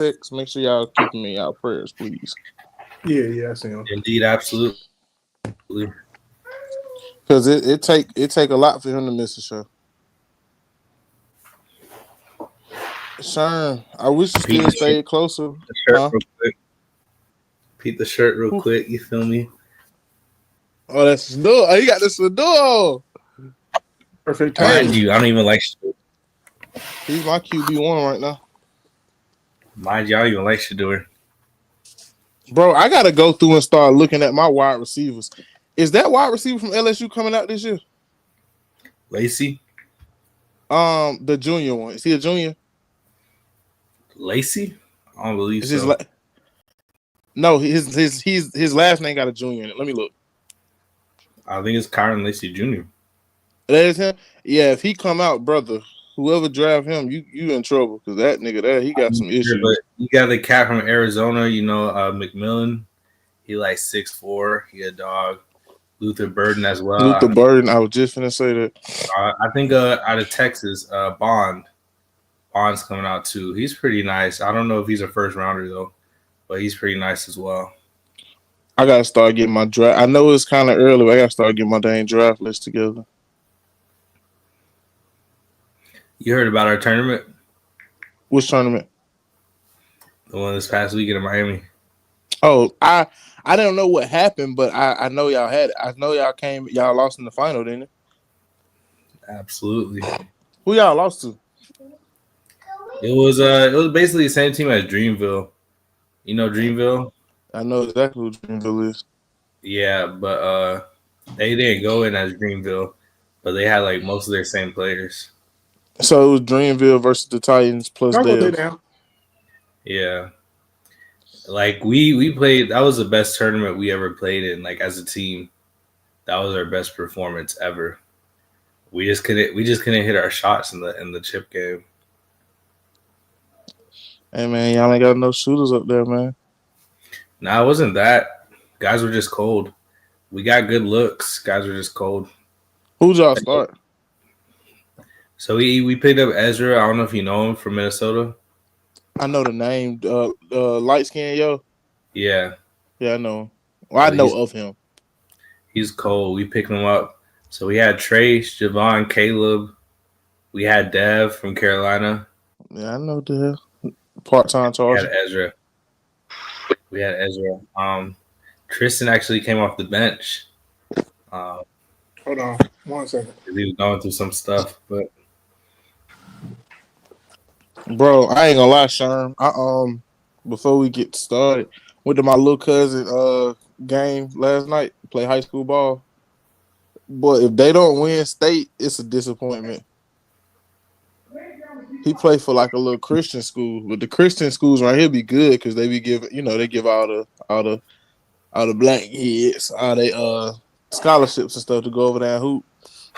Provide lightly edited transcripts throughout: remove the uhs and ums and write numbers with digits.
text. Make sure y'all keeping me in y'all prayers, please. Yeah, I see him. Indeed, absolutely. Because it take a lot for him to miss a show. Sure. I wish you Pete still stayed closer. the shirt Huh? real quick. Pete the shirt real Ooh. quick. You feel me? Oh, that's Sador. Oh, he got the Sador. Perfect Hey. Mind you, I don't even like Shador. He's my QB1 right now. Mind you, I don't even like Shador. Bro, I gotta go through and start looking at my wide receivers. Is that wide receiver from LSU coming out this year? Lacey? The junior one. Is he a junior? Lacey? I don't believe Is so. No, his last name got a junior in it. Let me look. I think it's Kyron Lacey Jr. That is him. Yeah, if he come out, brother, whoever draft him, you in trouble because that nigga there, he got some issues. But you got the cat from Arizona, McMillan. He like 6'4". He a dog. Luther Burden as well. Luther Burden. I was just gonna say that. I think out of Texas, Bond's coming out too. He's pretty nice. I don't know if he's a first rounder though, but he's pretty nice as well. I gotta start getting my draft. I know it's kind of early, but I gotta start getting my dang draft list together. You heard about our tournament? Which tournament? The one this past weekend in Miami. Oh, I don't know what happened, but I know y'all had it. I know y'all lost in the final, didn't it? Absolutely. Who y'all lost to? It was basically the same team as Dreamville. You know Dreamville? I know exactly who Dreamville is. Yeah, but they didn't go in as Dreamville, but they had like most of their same players. So it was Dreamville versus the Titans plus Dale. Yeah. Like we played, that was the best tournament we ever played in, like as a team. That was our best performance ever. We just couldn't hit our shots in the chip game. Hey man, y'all ain't got no shooters up there, man. Nah, it wasn't that. Guys were just cold. We got good looks. Guys were just cold. Who'd y'all start? So we picked up Ezra. I don't know if you know him from Minnesota. I know the name. Light skin, yo. Yeah. Yeah, I know him. Well, I know of him. He's cold. We picked him up. So we had Trace, Javon, Caleb. We had Dev from Carolina. Yeah, I know Dev. Part-time charge. We had Ezra. Tristan actually came off the bench. Hold on 1 second. He was going through some stuff, but bro, I ain't gonna lie, Sherm. Before we get started, went to my little cousin game last night, play high school ball. Boy, if they don't win state, it's a disappointment. He played for like a little Christian school, but the Christian schools right here be good because they be giving, they give all the black kids all they scholarships and stuff to go over there and hoop.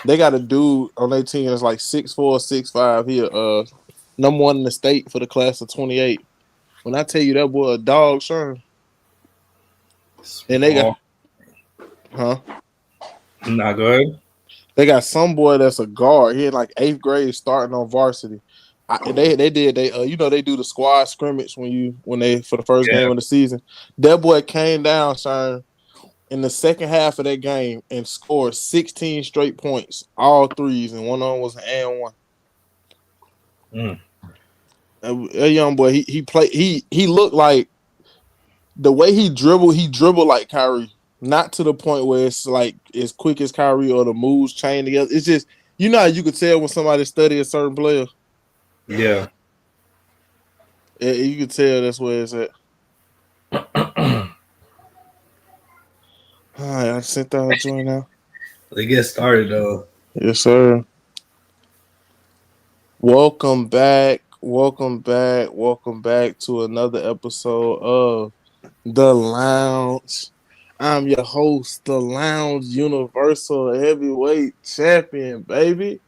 They got a dude on their team that's like 6'4", 6'5". He number one in the state for the class of 28. When I tell you that boy a dog, sure. And they got, Nah, go ahead. They got some boy that's a guard. He in like 8th grade starting on varsity. They do the squad scrimmage when they for the first game of the season. That boy came down, son, in the second half of that game and scored 16 straight points, all threes, and one of them was an and one. That young boy, he looked like the way he dribbled like Kyrie. Not to the point where it's like as quick as Kyrie or the moves chain together. It's just, how you could tell when somebody study a certain player. Yeah. You could tell that's where it's at. All right, I sent out a join now. They get started though. Yes, sir. Welcome back to another episode of The Lounge. I'm your host, the Lounge Universal Heavyweight Champion, baby.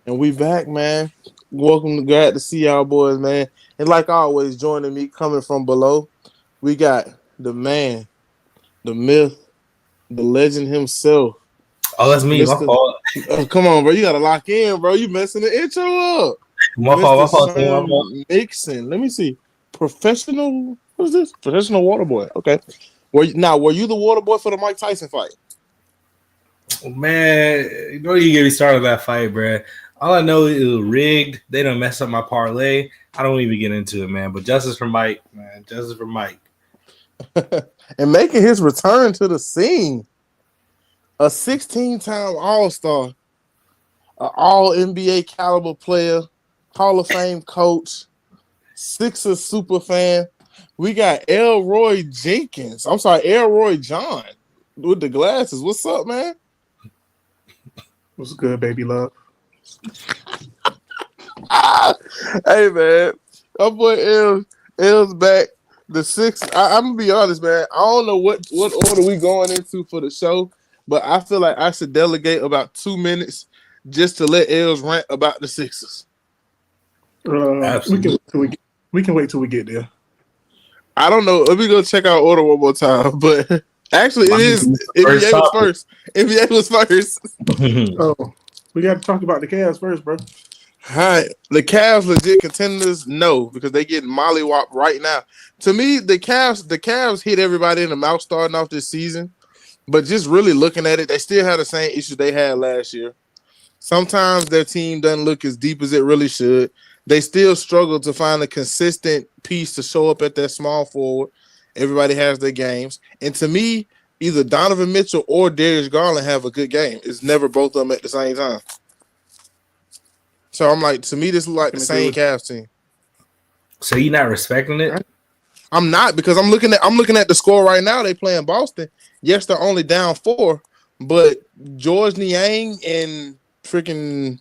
And we back, man. Glad to see y'all boys, man. And like always, joining me coming from below, we got the man, the myth, the legend himself. Oh, that's me. My fault. Come on, bro. You got to lock in, bro. You messing the intro up. My fault. Mixon. Let me see. Professional. What is this? Professional water boy. Okay. Were you the water boy for the Mike Tyson fight? Man, you know you get me started on that fight, bro. All I know is it was rigged. They don't mess up my parlay. I don't even get into it, man. But justice for Mike, man. Justice for Mike. And making his return to the scene. A 16-time All-Star, an All-NBA caliber player, Hall of Fame coach, Sixers super fan. We got Elroy Jenkins. I'm sorry, Elroy John with the glasses. What's up, man? What's good, baby love? Hey, man. My boy L's back. The six. I'm gonna be honest, man. I don't know what order we going into for the show, but I feel like I should delegate about 2 minutes just to let Els rant about the Sixers. Absolutely. We can wait till we get there. I don't know. Let me go check our order one more time. But actually, it is NBA was first. NBA was first. Oh, we got to talk about the Cavs first, bro. Hi, the Cavs legit contenders? No, because they get mollywopped right now. To me, the Cavs hit everybody in the mouth starting off this season, but just really looking at it, they still have the same issues they had last year. Sometimes their team doesn't look as deep as it really should. They still struggle to find a consistent piece to show up at that small forward. Everybody has their games, and to me, either Donovan Mitchell or Darius Garland have a good game. It's never both of them at the same time. So I'm like, to me, this is like the same Cavs team. So you're not respecting it? I'm not, because I'm looking at the score right now. They playing Boston. Yes, they're only down 4, but George Niang and freaking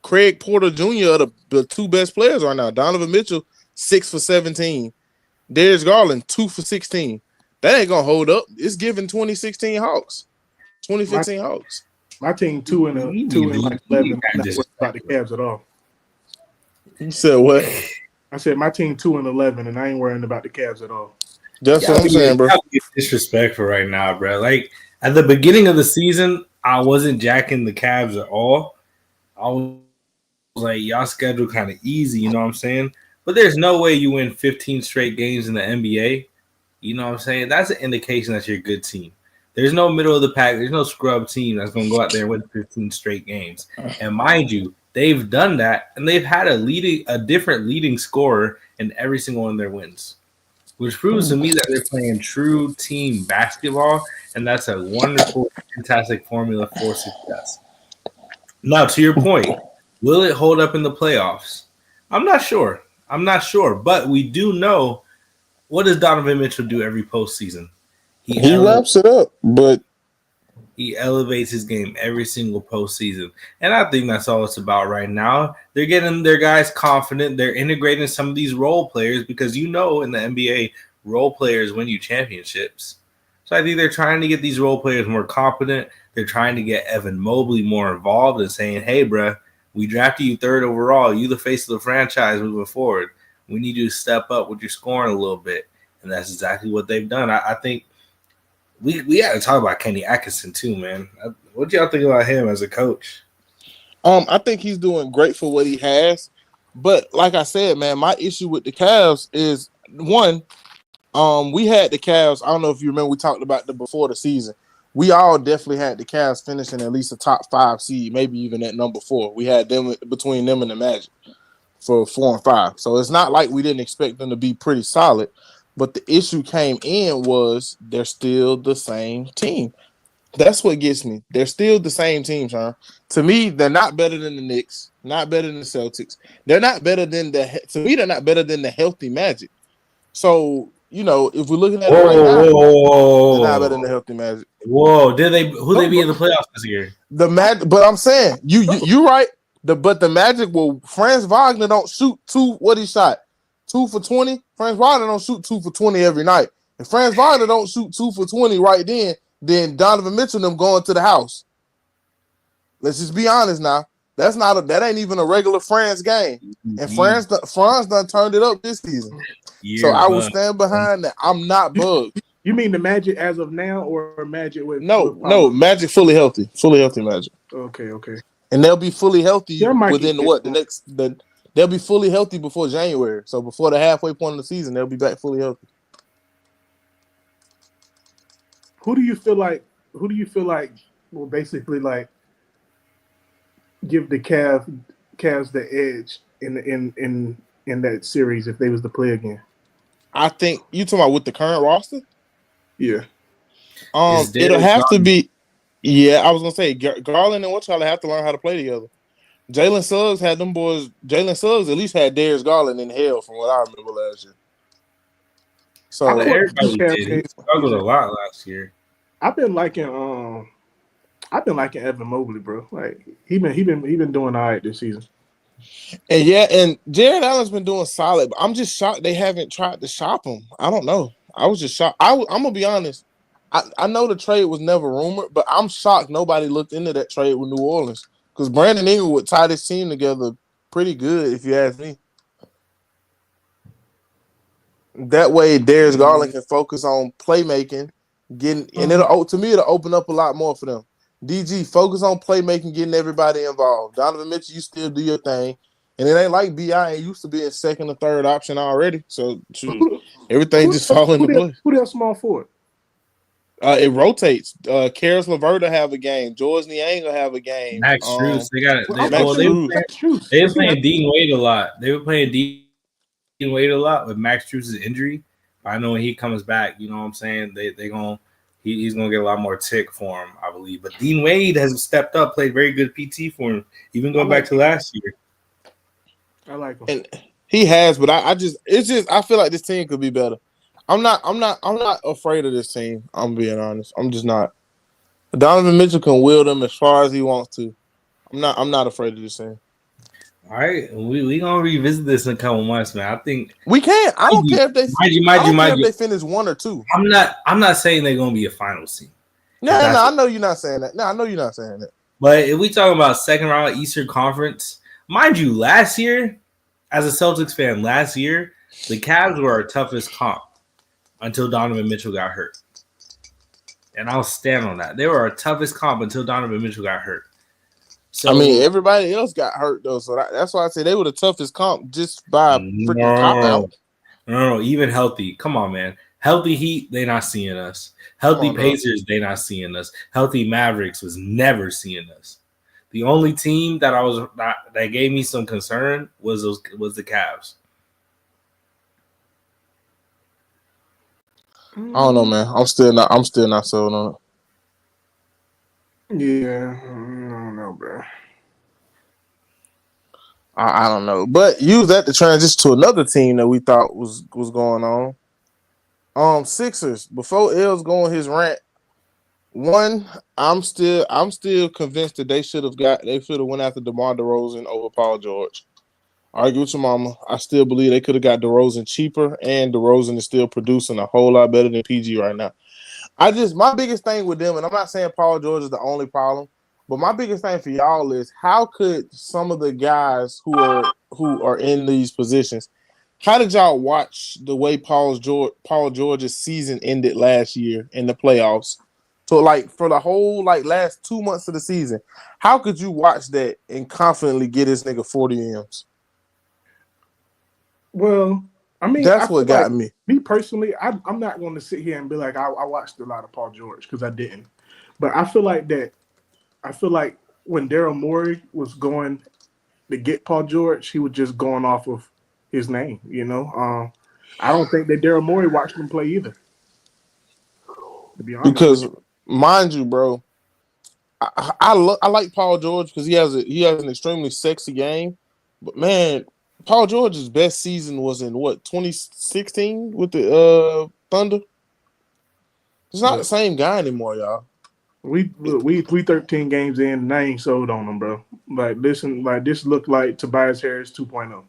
Craig Porter Jr. are the 2 best players right now. Donovan Mitchell 6 for 17. Darius Garland 2 for 16. That ain't gonna hold up. It's giving 2016 Hawks, 2015 Hawks. My team 2 and 11. I'm not worried about the Cavs at all. You said what? I said my team 2 and 11, and I ain't worrying about the Cavs at all. That's what I'm saying, bro. Disrespectful right now, bro. Like at the beginning of the season, I wasn't jacking the Cavs at all. I was like, y'all schedule kind of easy, you know what I'm saying? But there's no way you win 15 straight games in the NBA. You know what I'm saying? That's an indication that you're a good team. There's no middle of the pack. There's no scrub team that's going to go out there and win 15 straight games. And mind you, they've done that, and they've had a different leading scorer in every single one of their wins, which proves to me that they're playing true team basketball, and that's a wonderful, fantastic formula for success. Now, to your point, will it hold up in the playoffs? I'm not sure. But we do know, what does Donovan Mitchell do every postseason? He wraps it up, but he elevates his game every single postseason. And I think that's all it's about right now. They're getting their guys confident. They're integrating some of these role players because, in the NBA, role players win you championships. So I think they're trying to get these role players more competent. They're trying to get Evan Mobley more involved and saying, hey, bruh, we drafted you 3rd overall. You the face of the franchise moving forward. We need you to step up with your scoring a little bit. And that's exactly what they've done. I think we got to talk about Kenny Atkinson too, man. What do y'all think about him as a coach? I think he's doing great for what he has. But like I said, man, my issue with the Cavs is, one, we had the Cavs. I don't know if you remember, we talked about them before the season. We all definitely had the Cavs finishing at least a top 5 seed, maybe even at number 4. We had them between them and the Magic for 4 and 5. So it's not like we didn't expect them to be pretty solid. But the issue came in was they're still the same team. That's what gets me. They're still the same team, Sean. To me, they're not better than the Knicks, not better than the Celtics. They're not better than they're not better than the healthy Magic. So, if we're looking at it right now, they're not better than the healthy Magic. Whoa, who they be in the playoffs this year? The Magic, but I'm saying, you right. But the Magic Franz Wagner don't shoot 2, what he shot? 2 for 20. Franz Wagner don't shoot 2 for 20 every night. If Franz Wagner don't shoot 2 for 20 right then Donovan Mitchell and them going to the house. Let's just be honest now. That ain't even a regular Franz game. And Franz done turned it up this season. So I will stand behind that. I'm not bugged. You mean the Magic as of now, or Magic with no Magic fully healthy Magic. Okay. And they'll be fully healthy within the they'll be fully healthy before January. So before the halfway point of the season, they'll be back fully healthy. Who do you feel like? Who do you feel like will basically like give the Cavs the edge in that series if they was to play again? I think you talking about with the current roster. Yeah. It'll have to be. Yeah, I was gonna say Garland and Whatchamacallit have to learn how to play together. Jalen Suggs had them boys. Jalen Suggs at least had Darius Garland in hell from what I remember last year. So everybody did. He struggled a lot last year. I've been liking Evan Mobley, bro. Like he been doing all right this season. And Jared Allen's been doing solid, but I'm just shocked they haven't tried to shop him. I don't know. I was just shocked. I'm gonna be honest. I know the trade was never rumored, but I'm shocked nobody looked into that trade with New Orleans because Brandon Ingram would tie this team together pretty good, if you ask me. That way, Darius Garland can focus on playmaking, and it'll open up a lot more for them. DG, focus on playmaking, getting everybody involved. Donovan Mitchell, you still do your thing. And it ain't like B.I. ain't used to be a second or third option already. So everything just fall into place. Who that small forward? It rotates. Karis LeVert will have a game. George Niang will have a game. Max Strus. They were playing Dean Wade a lot. They were playing Dean Wade a lot with Max Strus' injury. I know when he comes back, you know what I'm saying? He's gonna get a lot more tick for him, I believe. But Dean Wade has stepped up, played very good PT for him, even going back to last year. I like him. And he has, but I feel like this team could be better. I'm not afraid of this team. I'm being honest. I'm just not. Donovan Mitchell can wield them as far as he wants to. I'm not afraid of this team. All right, we gonna revisit this in a couple months, man. I think we can. I don't care if they. If they finish 1 or 2. I'm not saying they're gonna be a finals team. No, I know you're not saying that. No, I know you're not saying that. But if we talk about second round Eastern Conference, mind you, last year, as a Celtics fan, the Cavs were our toughest comp until Donovan Mitchell got hurt. And I'll stand on that. They were our toughest comp until Donovan Mitchell got hurt. So, I mean, everybody else got hurt, though. So that's why I say they were the toughest comp just by freaking cop out. No, even healthy. Come on, man. Healthy Heat, they not seeing us. Healthy Pacers, they not seeing us. Healthy Mavericks was never seeing us. The only team that gave me some concern was the Cavs. I don't know, man. I'm still not sold on it. Yeah, I don't know, bro. I don't know, but use that to transition to another team that we thought was going on. Sixers. Before L's going his rant, I'm still convinced that they should have went after DeMar DeRozan over Paul George. Argue with your mama. I still believe they could have got DeRozan cheaper, and DeRozan is still producing a whole lot better than PG right now. My biggest thing with them, and I'm not saying Paul George is the only problem, but my biggest thing for y'all is how could some of the guys who are in these positions, how did y'all watch the way Paul George's season ended last year in the playoffs? So for the whole last 2 months of the season, how could you watch that and confidently get this nigga 40 M's? Well, I mean, that's what got me. Me personally, I'm not going to sit here and be like I watched a lot of Paul George because I didn't. But I feel like when Daryl Morey was going to get Paul George, he was just going off of his name. You know, I don't think that Daryl Morey watched him play either. To be honest, because mind you, bro, I like Paul George because he has an extremely sexy game, but man. Paul George's best season was in 2016 with the Thunder. It's not the same guy anymore, y'all. We 13 games in, and I ain't sold on him, bro. This looked like Tobias Harris 2.0.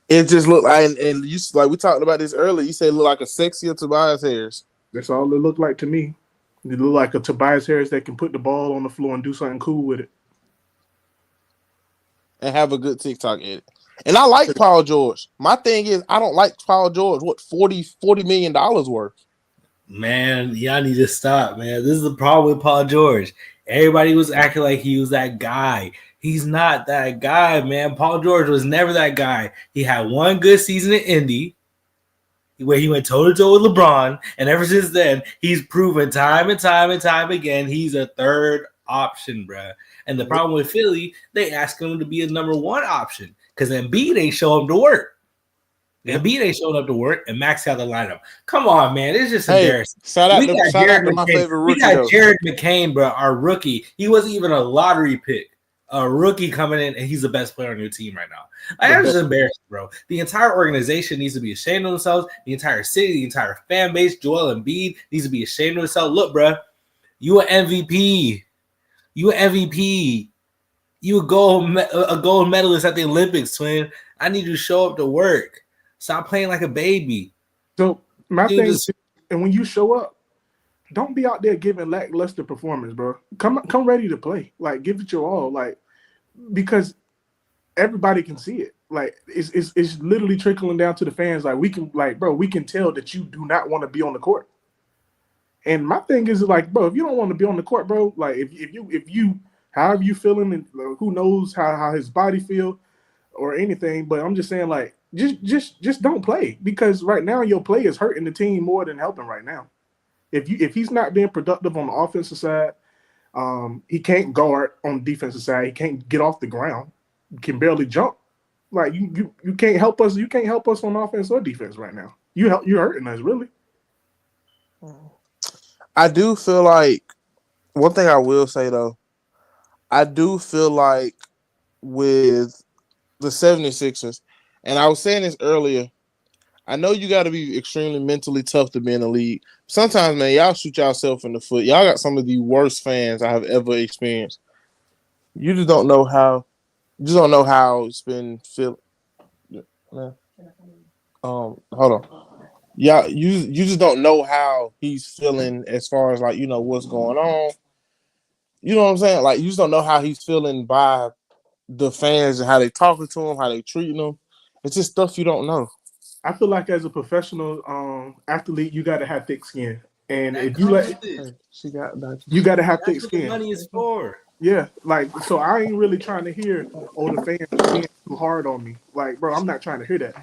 It just looked like, and you we talked about this earlier. You said it looked like a sexier Tobias Harris. That's all it looked like to me. It looked like a Tobias Harris that can put the ball on the floor and do something cool with it, and have a good TikTok edit. And I like Paul George. My thing is, I don't like Paul George. What, $40 million worth? Man, y'all need to stop, man. This is the problem with Paul George. Everybody was acting like he was that guy. He's not that guy, man. Paul George was never that guy. He had one good season in Indy where he went toe to toe with LeBron, and ever since then, he's proven time and time and time again he's a third option, bruh. And the problem with Philly, they ask him to be a number one option because Embiid ain't show him to work. Embiid ain't showing up to work, and Max got the lineup. Come on, man, it's just embarrassing. Shout out to my favorite rookie. We got Jared McCain, bro, our rookie. He wasn't even a lottery pick. A rookie coming in, and he's the best player on your team right now. I'm just embarrassed, bro. The entire organization needs to be ashamed of themselves. The entire city, the entire fan base, Joel Embiid needs to be ashamed of himself. Look, bro, you an MVP. You an MVP. You a gold medalist at the Olympics, twin. I need you to show up to work. Stop playing like a baby. So my thing is, and when you show up, don't be out there giving lackluster performance, bro. Come ready to play. Like, give it your all. Like, because everybody can see it. Like, it's literally trickling down to the fans. Like, we can tell that you do not want to be on the court. And my thing is, like, bro, if you don't want to be on the court, bro, like, if you however you feeling, and who knows how his body feel or anything, but I'm just saying, like, just don't play, because right now your play is hurting the team more than helping right now. If he's not being productive on the offensive side, he can't guard on the defensive side. He can't get off the ground. He can barely jump. Like, you can't help us. You can't help us on offense or defense right now. You're hurting us, really. I do feel like, one thing I will say though, I do feel like with the 76ers, and I was saying this earlier, I know you got to be extremely mentally tough to be in the league. Sometimes, man, y'all shoot yourself in the foot. Y'all got some of the worst fans I have ever experienced. You just don't know how. You just don't know how it's been feeling. Hold on. Yeah, you just don't know how he's feeling as far as, like, you know, what's going on. You know what I'm saying? Like, you just don't know how he's feeling by the fans and how they talking to him, how they treating him. It's just stuff you don't know. I feel like as a professional athlete, you got to have thick skin, and if you let, you got to have thick skin. That's what the money is for. Yeah, like, so I ain't really trying to hear, oh, the fans are being too hard on me. Like, bro, I'm not trying to hear that.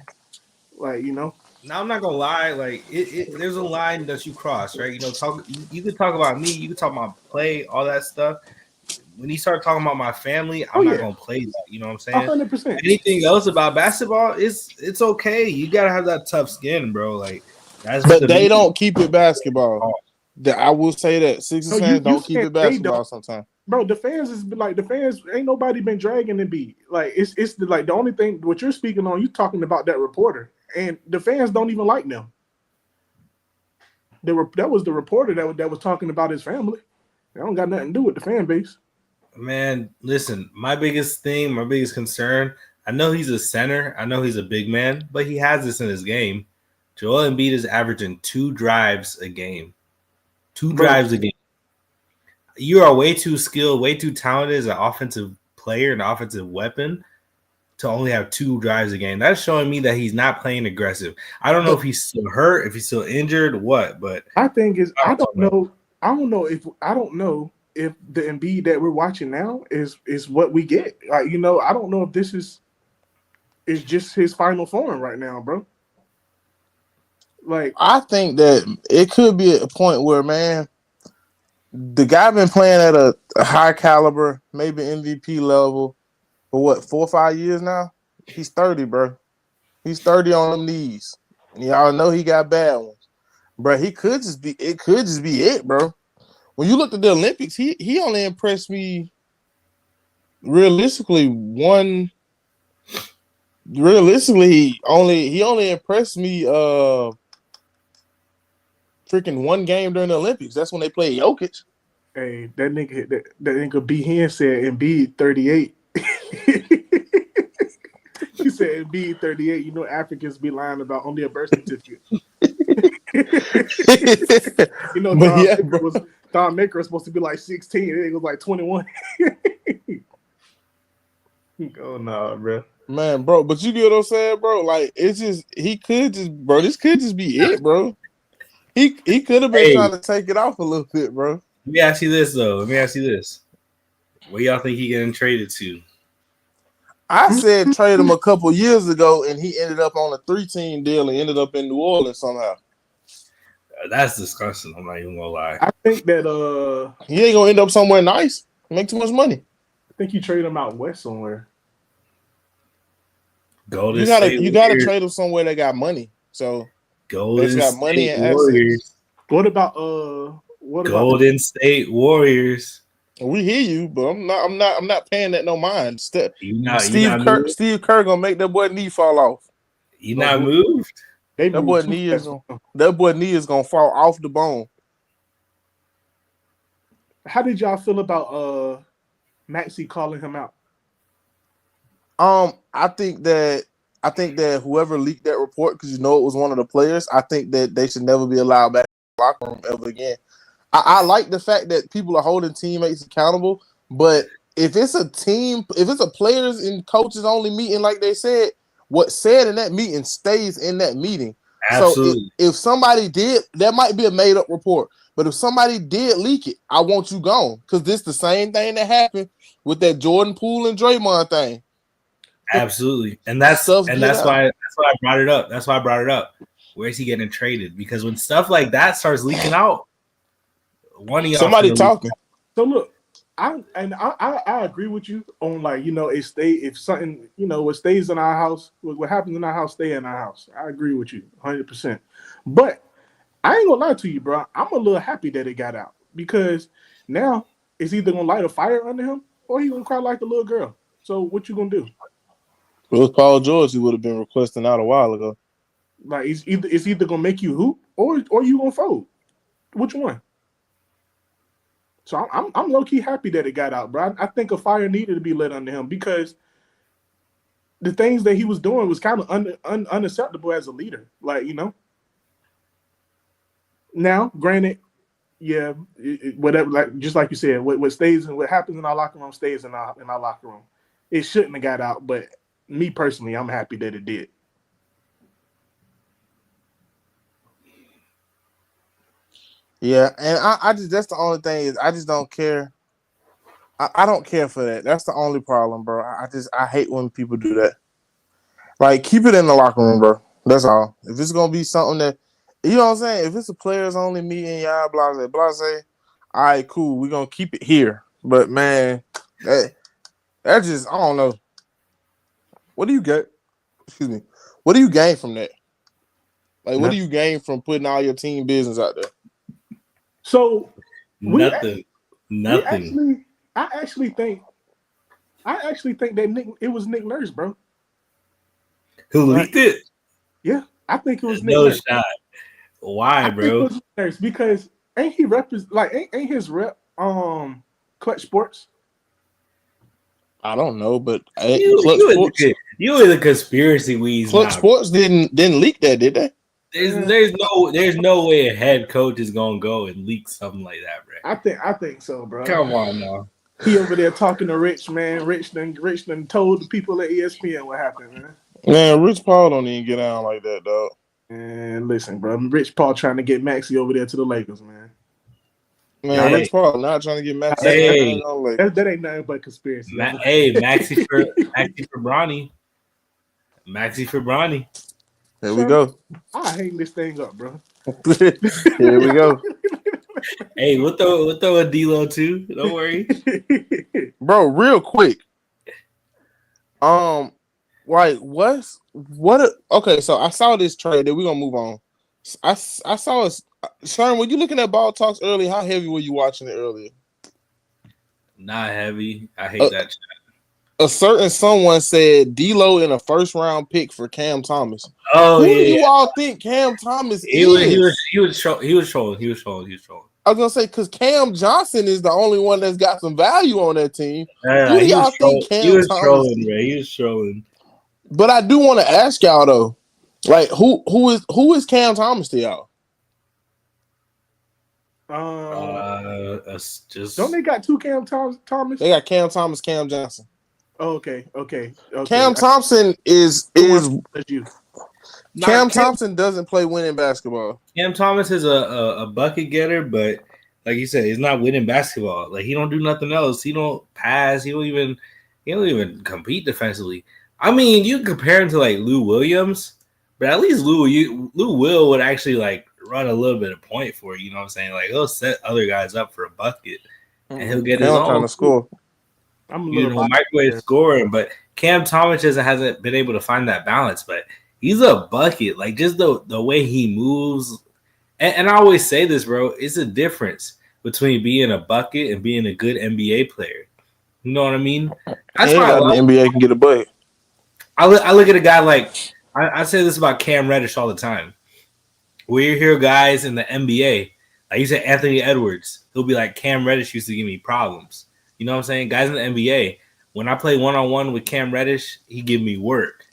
Like, you know. Now, I'm not gonna lie. Like, there's a line that you cross, right? You know, you could talk about me, you could talk about play, all that stuff. When you start talking about my family, I'm not gonna play that. You know what I'm saying? 100%. Anything else about basketball it's okay. You gotta have that tough skin, bro. Like, but they don't keep it basketball. I will say that Sixers fans don't keep it basketball sometimes. Bro, the fans ain't nobody been dragging the beat. Like, it's the only thing what you're speaking on. You talking about that reporter, and the fans don't even like them. That was the reporter that was talking about his family. They don't got nothing to do with the fan base. Man, listen, my biggest concern, I know he's a center, I know he's a big man, but he has this in his game. Joel Embiid is averaging 2 drives a game. 2 drives a game. You are way too skilled, way too talented as an offensive player, an offensive weapon, to only have 2 drives a game. That's showing me that he's not playing aggressive. I don't know if he's still hurt, if he's still injured, what, but I think I don't know if the Embiid that we're watching now is what we get. Like, you know, I don't know if this is just his final form right now, bro. Like, I think that it could be a point where, man, the guy been playing at a high caliber, maybe MVP level, for what, 4 or 5 years now? He's 30, bro. He's 30 on them knees. Y'all know he got bad ones. Bro, it could just be it, bro. When you look at the Olympics, he only impressed me realistically. He only impressed me freaking one game during the Olympics. That's when they played Jokic. Hey, that nigga B Hen said Embiid 38. He said Embiid 38. You know, Africans be lying about only a birth certificate. You know, Don Maker was supposed to be like 16. It was like 21. Oh no, bro. Man, bro, but you get what I'm saying, bro? Like, it's just this could just be it, bro. He could have been trying to take it off a little bit, bro. Let me ask you this though. Where y'all think he getting traded to? I said trade him a couple years ago, and he ended up on a 3-team deal and ended up in New Orleans somehow. That's disgusting. I'm not even gonna lie. I think that he ain't gonna end up somewhere nice. Make too much money. I think you trade him out west somewhere. You gotta trade him somewhere that got money. So Golden got money State and Warriors. assets. What about Golden State Warriors? We hear you, but I'm not paying that no mind. Steve Kerr gonna make that boy knee fall off. You not moved? That boy knee is gonna fall off the bone. How did y'all feel about Maxey calling him out? I think that whoever leaked that report, because it was one of the players, I think that they should never be allowed back in the locker room ever again. I like the fact that people are holding teammates accountable, but if it's a players and coaches only meeting, like they said, what's said in that meeting stays in that meeting. Absolutely. So if somebody did, that might be a made up report. But if somebody did leak it, I want you gone, because this the same thing that happened with that Jordan Poole and Draymond thing. Absolutely, and that's why I brought it up. That's why I brought it up. Where's he getting traded? Because when stuff like that starts leaking out, somebody talking. So look, I agree with you on, like, if something, what stays in our house, what happens in our house, stay in our house. I agree with you 100%. But I ain't gonna lie to you, bro. I'm a little happy that it got out, because now it's either gonna light a fire under him or he gonna cry like a little girl. So what you gonna do? Well, it's Paul George. He would have been requesting out a while ago. Like, it's either gonna make you hoop or you gonna fold. Which one? So I'm low key happy that it got out, bro. I think a fire needed to be lit under him, because the things that he was doing was kind of unacceptable as a leader. Like, Now, granted, yeah, whatever. Like, just like you said, what stays and what happens in our locker room stays in our locker room. It shouldn't have got out, but me personally, I'm happy that it did. Yeah, and I just, that's the only thing, is I just don't care. I don't care for that. That's the only problem, bro. I hate when people do that. Like, keep it in the locker room, bro. That's all. If it's gonna be something that, you know what I'm saying, if it's a players only meeting, y'all blase, all right, cool. We're gonna keep it here. But man, that just, I don't know. What do you get? Excuse me. What do you gain from that? Like, what do you gain from putting all your team business out there? So nothing. I actually think that it was Nick Nurse, bro. Who leaked it? Yeah, I think it was Nick No Nurse. shot. Why, bro? Think it was Nick Nurse, because ain't he ain't his rep Clutch Sports? I don't know, but you were the conspiracy weeds. Clutch Sports didn't leak that, did they? There's no way a head coach is gonna go and leak something like that, bro. I think so, bro. Come on now. He over there talking to Rich, man. Rich done told the people at ESPN what happened, man. Man, Rich Paul don't even get down like that, dog. And listen, bro, Rich Paul trying to get Maxey over there to the Lakers, man. Man, Rich Paul not trying to get Maxey. That ain't nothing but conspiracy. Maxey for Bronny. Maxey for Bronny. There we go. I hang this thing up, bro. Here we go. Hey, we'll throw a D-Lo too. Don't worry. Bro, real quick. Like, okay, so I saw this trade that we're gonna move on. I saw us. Sharon, were you looking at Ball Talks earlier? How heavy were you watching it earlier? Not heavy. I hate that shit. A certain someone said D-Lo in a first round pick for Cam Thomas. Oh, Who do you all think Cam Thomas is? He was trolling. I was gonna say, because Cam Johnson is the only one that's got some value on that team. Who do y'all think Cam Thomas trolling, bro. He was trolling. But I do want to ask y'all though, like, who is Cam Thomas to y'all? Just don't they got two Cam Thomas? They got Cam Thomas, Cam Johnson. Oh, okay. Cam Thompson is you. Cam Thompson doesn't play winning basketball. Cam Thomas is a bucket getter, but like you said, he's not winning basketball. Like, he don't do nothing else. He don't pass. He don't even He don't even compete defensively. I mean, you compare him to like Lou Williams, but at least Lou Will would actually like run a little bit of point for you. You know what I'm saying? Like he'll set other guys up for a bucket, and he'll get his Cam trying own. to score. I'm a You little know, biased microwave there. scoring. But Cam Thomas just hasn't been able to find that balance. But he's a bucket. Like just the way he moves. And I always say this, bro. It's a difference between being a bucket and being a good NBA player. You know what I mean? That's why I Anybody love. in the NBA can get a bucket. I look at a guy like I say this about Cam Reddish all the time. We hear guys in the NBA, like you said, Anthony Edwards. He'll be like Cam Reddish used to give me problems. You know what I'm saying? Guys in the NBA, when I play 1-on-1 with Cam Reddish, he give me work.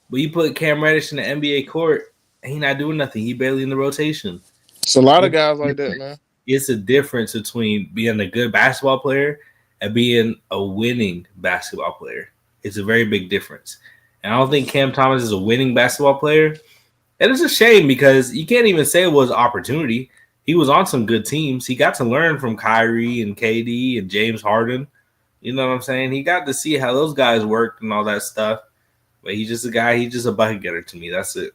But you put Cam Reddish in the NBA court, and he not doing nothing. He barely in the rotation. It's a lot of guys like that, man. It's a difference between being a good basketball player and being a winning basketball player. It's a very big difference. And I don't think Cam Thomas is a winning basketball player. And it's a shame because you can't even say it was opportunity. He was on some good teams. He got to learn from Kyrie and KD and James Harden. You know what I'm saying? He got to see how those guys worked and all that stuff. But he's just a guy. He's just a bucket getter to me. That's it.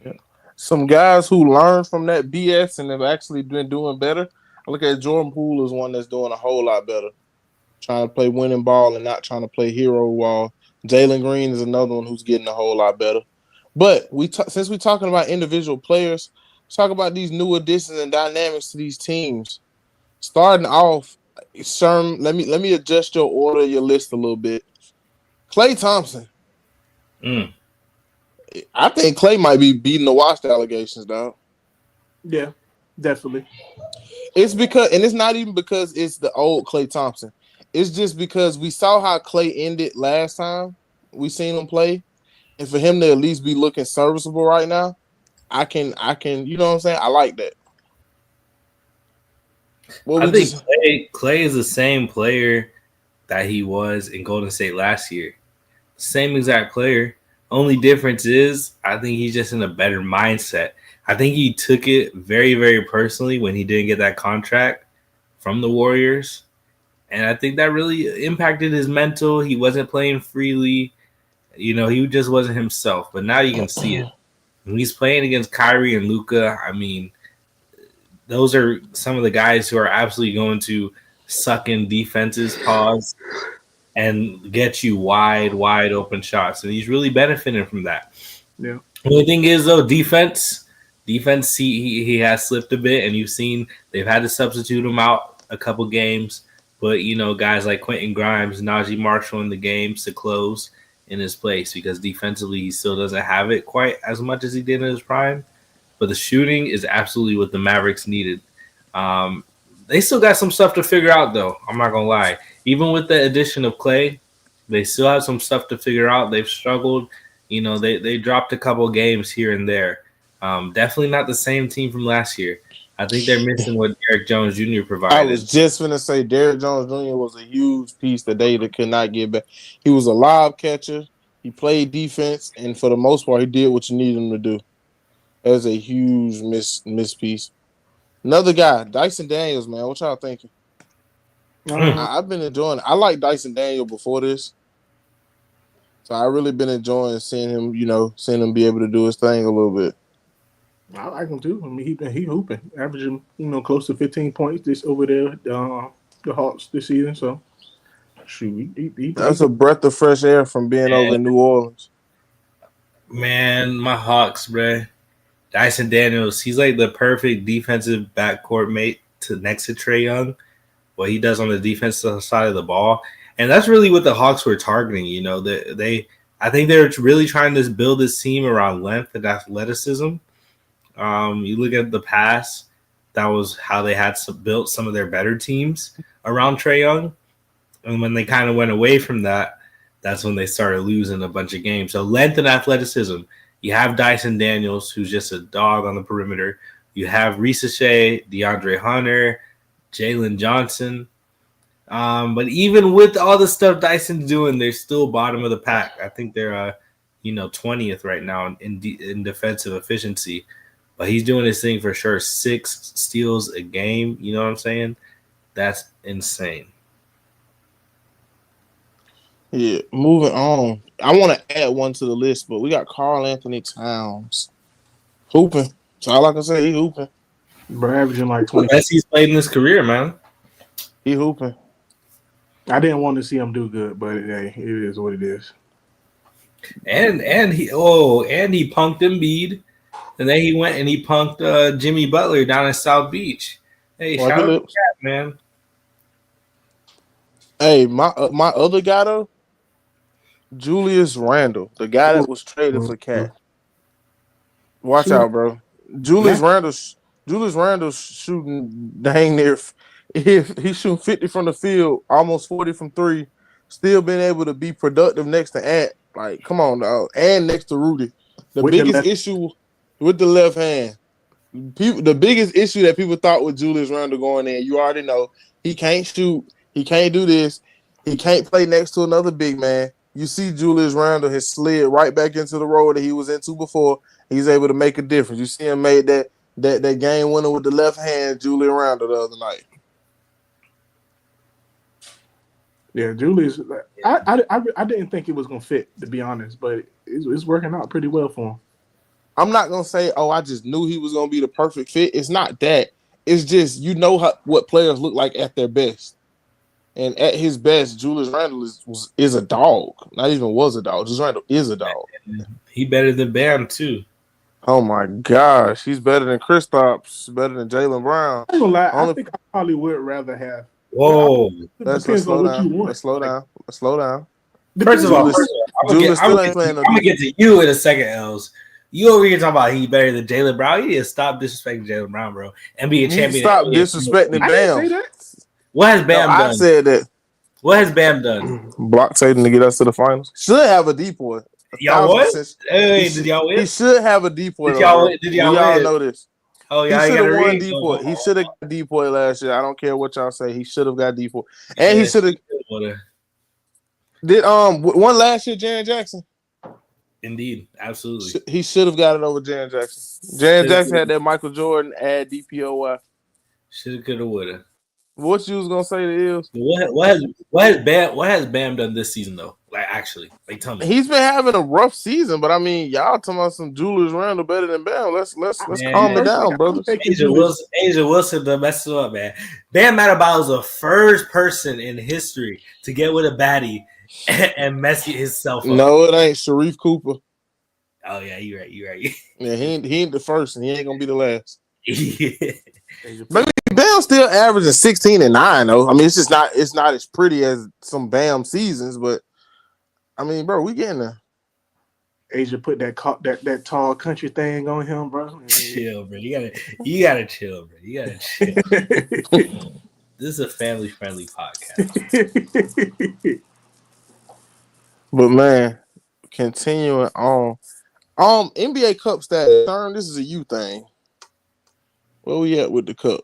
Yeah. Some guys who learned from that BS and have actually been doing better. I look at Jordan Poole as one that's doing a whole lot better. Trying to play winning ball and not trying to play hero ball. Jalen Green is another one who's getting a whole lot better. But since we're talking about individual players, let's talk about these new additions and dynamics to these teams. Starting off, Sherm, let me adjust your order, your list a little bit. Klay Thompson. I think Klay might be beating the washed allegations, dog. Yeah, definitely. It's because, and it's not even because it's the old Klay Thompson. It's just because we saw how Klay ended last time we seen him play, and for him to at least be looking serviceable right now, I can, you know what I'm saying? I like that. I think Klay is the same player that he was in Golden State last year. Same exact player. Only difference is I think he's just in a better mindset. I think he took it very, very personally when he didn't get that contract from the Warriors. And I think that really impacted his mental. He wasn't playing freely. You know, he just wasn't himself. But now you can see it. When he's playing against Kyrie and Luka, I mean, those are some of the guys who are absolutely going to suck in defenses, pause, and get you wide open shots. And he's really benefiting from that. Yeah. The only thing is, though, defense, he has slipped a bit, and you've seen they've had to substitute him out a couple games. But, you know, guys like Quentin Grimes, Najee Marshall in the games to close in his place because defensively he still doesn't have it quite as much as he did in his prime. But the shooting is absolutely what the Mavericks needed. They still got some stuff to figure out, though. I'm not going to lie. Even with the addition of Klay, they still have some stuff to figure out. They've struggled. You know, they dropped a couple games here and there. Definitely not the same team from last year. I think they're missing what Derrick Jones Jr. provided. I was just going to say Derrick Jones Jr. was a huge piece that they could not get back. He was a lob catcher. He played defense, and for the most part, he did what you needed him to do. That was a huge miss piece. Another guy, Dyson Daniels, man. What y'all thinking? I've been enjoying it. I like Dyson Daniel before this. So I really been enjoying seeing him, seeing him be able to do his thing a little bit. I like him too. I mean, he hooping, averaging close to 15 points this over there, the Hawks this season. So, shoot, that's a breath of fresh air from being over in New Orleans. Man, my Hawks, bro. Dyson Daniels, he's like the perfect defensive backcourt mate next to Trae Young. What he does on the defensive side of the ball, and that's really what the Hawks were targeting. You know, I think they're really trying to build this team around length and athleticism. You look at the past, that was how they had built some of their better teams around Trae Young. And when they kind of went away from that, that's when they started losing a bunch of games. So length and athleticism. You have Dyson Daniels, who's just a dog on the perimeter. You have Reese Shea, DeAndre Hunter, Jalen Johnson. But even with all the stuff Dyson's doing, they're still bottom of the pack. I think they're 20th right now in defensive efficiency. But he's doing his thing for sure. 6 steals a game. You know what I'm saying? That's insane. Yeah, moving on. I want to add one to the list, but we got Carl Anthony Towns hooping. That's all I can say. He hooping. Bro, averaging like The 20. best he's played in his career, man. He hooping. I didn't want to see him do good, but hey, it is what it is. And he punked Embiid, and then he went and he punked Jimmy Butler down in South Beach. Hey, Wipe shout your out to lips. that, man. Hey, my other guy though, Julius Randle, the guy that was traded for Cat. Watch Shoot, out, bro. Julius Randle. Julius Randle's shooting dang near. He's shooting 50 from the field, almost 40 from three. Still being able to be productive next to Ant. Like, come on, dog. And next to Rudy. The with the biggest left, issue with the left hand. The biggest issue that people thought with Julius Randle going in, you already know, he can't shoot. He can't do this. He can't play next to another big man. You see, Julius Randle has slid right back into the role that he was into before. He's able to make a difference. You see him made that game winner with the left hand, Julius Randle, the other night. yeah, Julius. I didn't think it was gonna fit, to be honest, but it's working out pretty well for him. I'm not gonna say, oh, I just knew he was gonna be the perfect fit. It's not that. It's just what players look like at their best. And at his best, Julius Randle is a dog. Not even was a dog. Julius Randle is a dog. He better than Bam too. Oh my gosh, he's better than Kristaps, better than Jaylen Brown. I'm gonna lie. I think I probably would rather have. Whoa! Let's Depends slow on what down. you want. Let's slow down. Let's slow down. First of all, I'm Julius gonna get to you in a second, Els. You over here talking about he better than Jaylen Brown. You need to stop disrespecting Jaylen Brown, bro, and be a champion. Stop disrespecting I didn't say Bam. that. What has Bam done? I said that. What has Bam done? Block Satan to get us to the finals. Should have a depoy. Y'all what? Hey, did y'all win? He should have a depoy. Did y'all win? We all know this. Oh He yeah, should have won depoy. He should have got depoy last year. I don't care what y'all say. He should have got depoy, and he should have. Did one last year, Jaren Jackson? Indeed, absolutely. He should have got it over Jaren Jackson. Jaren Jackson had that Michael Jordan add DPOY. Shoulda, coulda, woulda. What you was gonna say to is? What has Bam done this season though? Like actually, like tell me. He's been having a rough season, but I mean, y'all talking about some Julius Randle better than Bam. Let's calm it down, brothers. Asia Wilson done messed it up, man. Bam Adebayo is the first person in history to get with a baddie and mess himself up. No, it ain't Sharif Cooper. Oh yeah, you're right. Yeah, he ain't the first, and he ain't gonna be the last. Yeah. Maybe Bam's still averaging 16 and 9 though. I mean, it's not as pretty as some Bam seasons, but I mean, bro, we getting there. Asia put that tall country thing on him, bro. Chill, bro. You gotta chill, bro. You gotta chill. This is a family friendly podcast. But man, continuing on. NBA Cup status. This is a you thing. Where we at with the cup?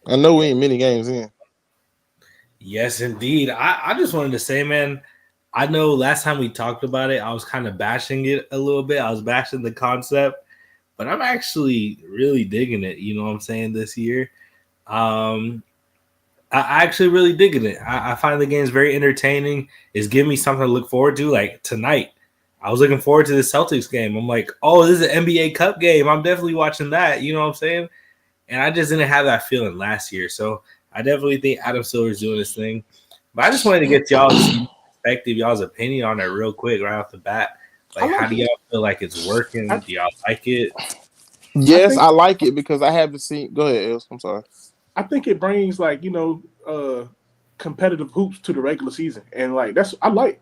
I know we ain't many games in. Yes, indeed. I just wanted to say, man, I know last time we talked about it, I was kind of bashing it a little bit. I was bashing the concept, but I'm actually really digging it. You know what I'm saying? This year, I actually really digging it. I find the games very entertaining. It's giving me something to look forward to. Like tonight, I was looking forward to the Celtics game. I'm like, oh, this is an NBA Cup game. I'm definitely watching that. You know what I'm saying? And I just didn't have that feeling last year. So I definitely think Adam Silver's doing this thing. But I just wanted to get y'all's perspective, y'all's opinion on it real quick right off the bat. Like, how do y'all feel like it's working? Do y'all like it? Yes, I like it because I haven't seen. Go ahead, Els. I'm sorry. I think it brings competitive hoops to the regular season, and like that's what I like.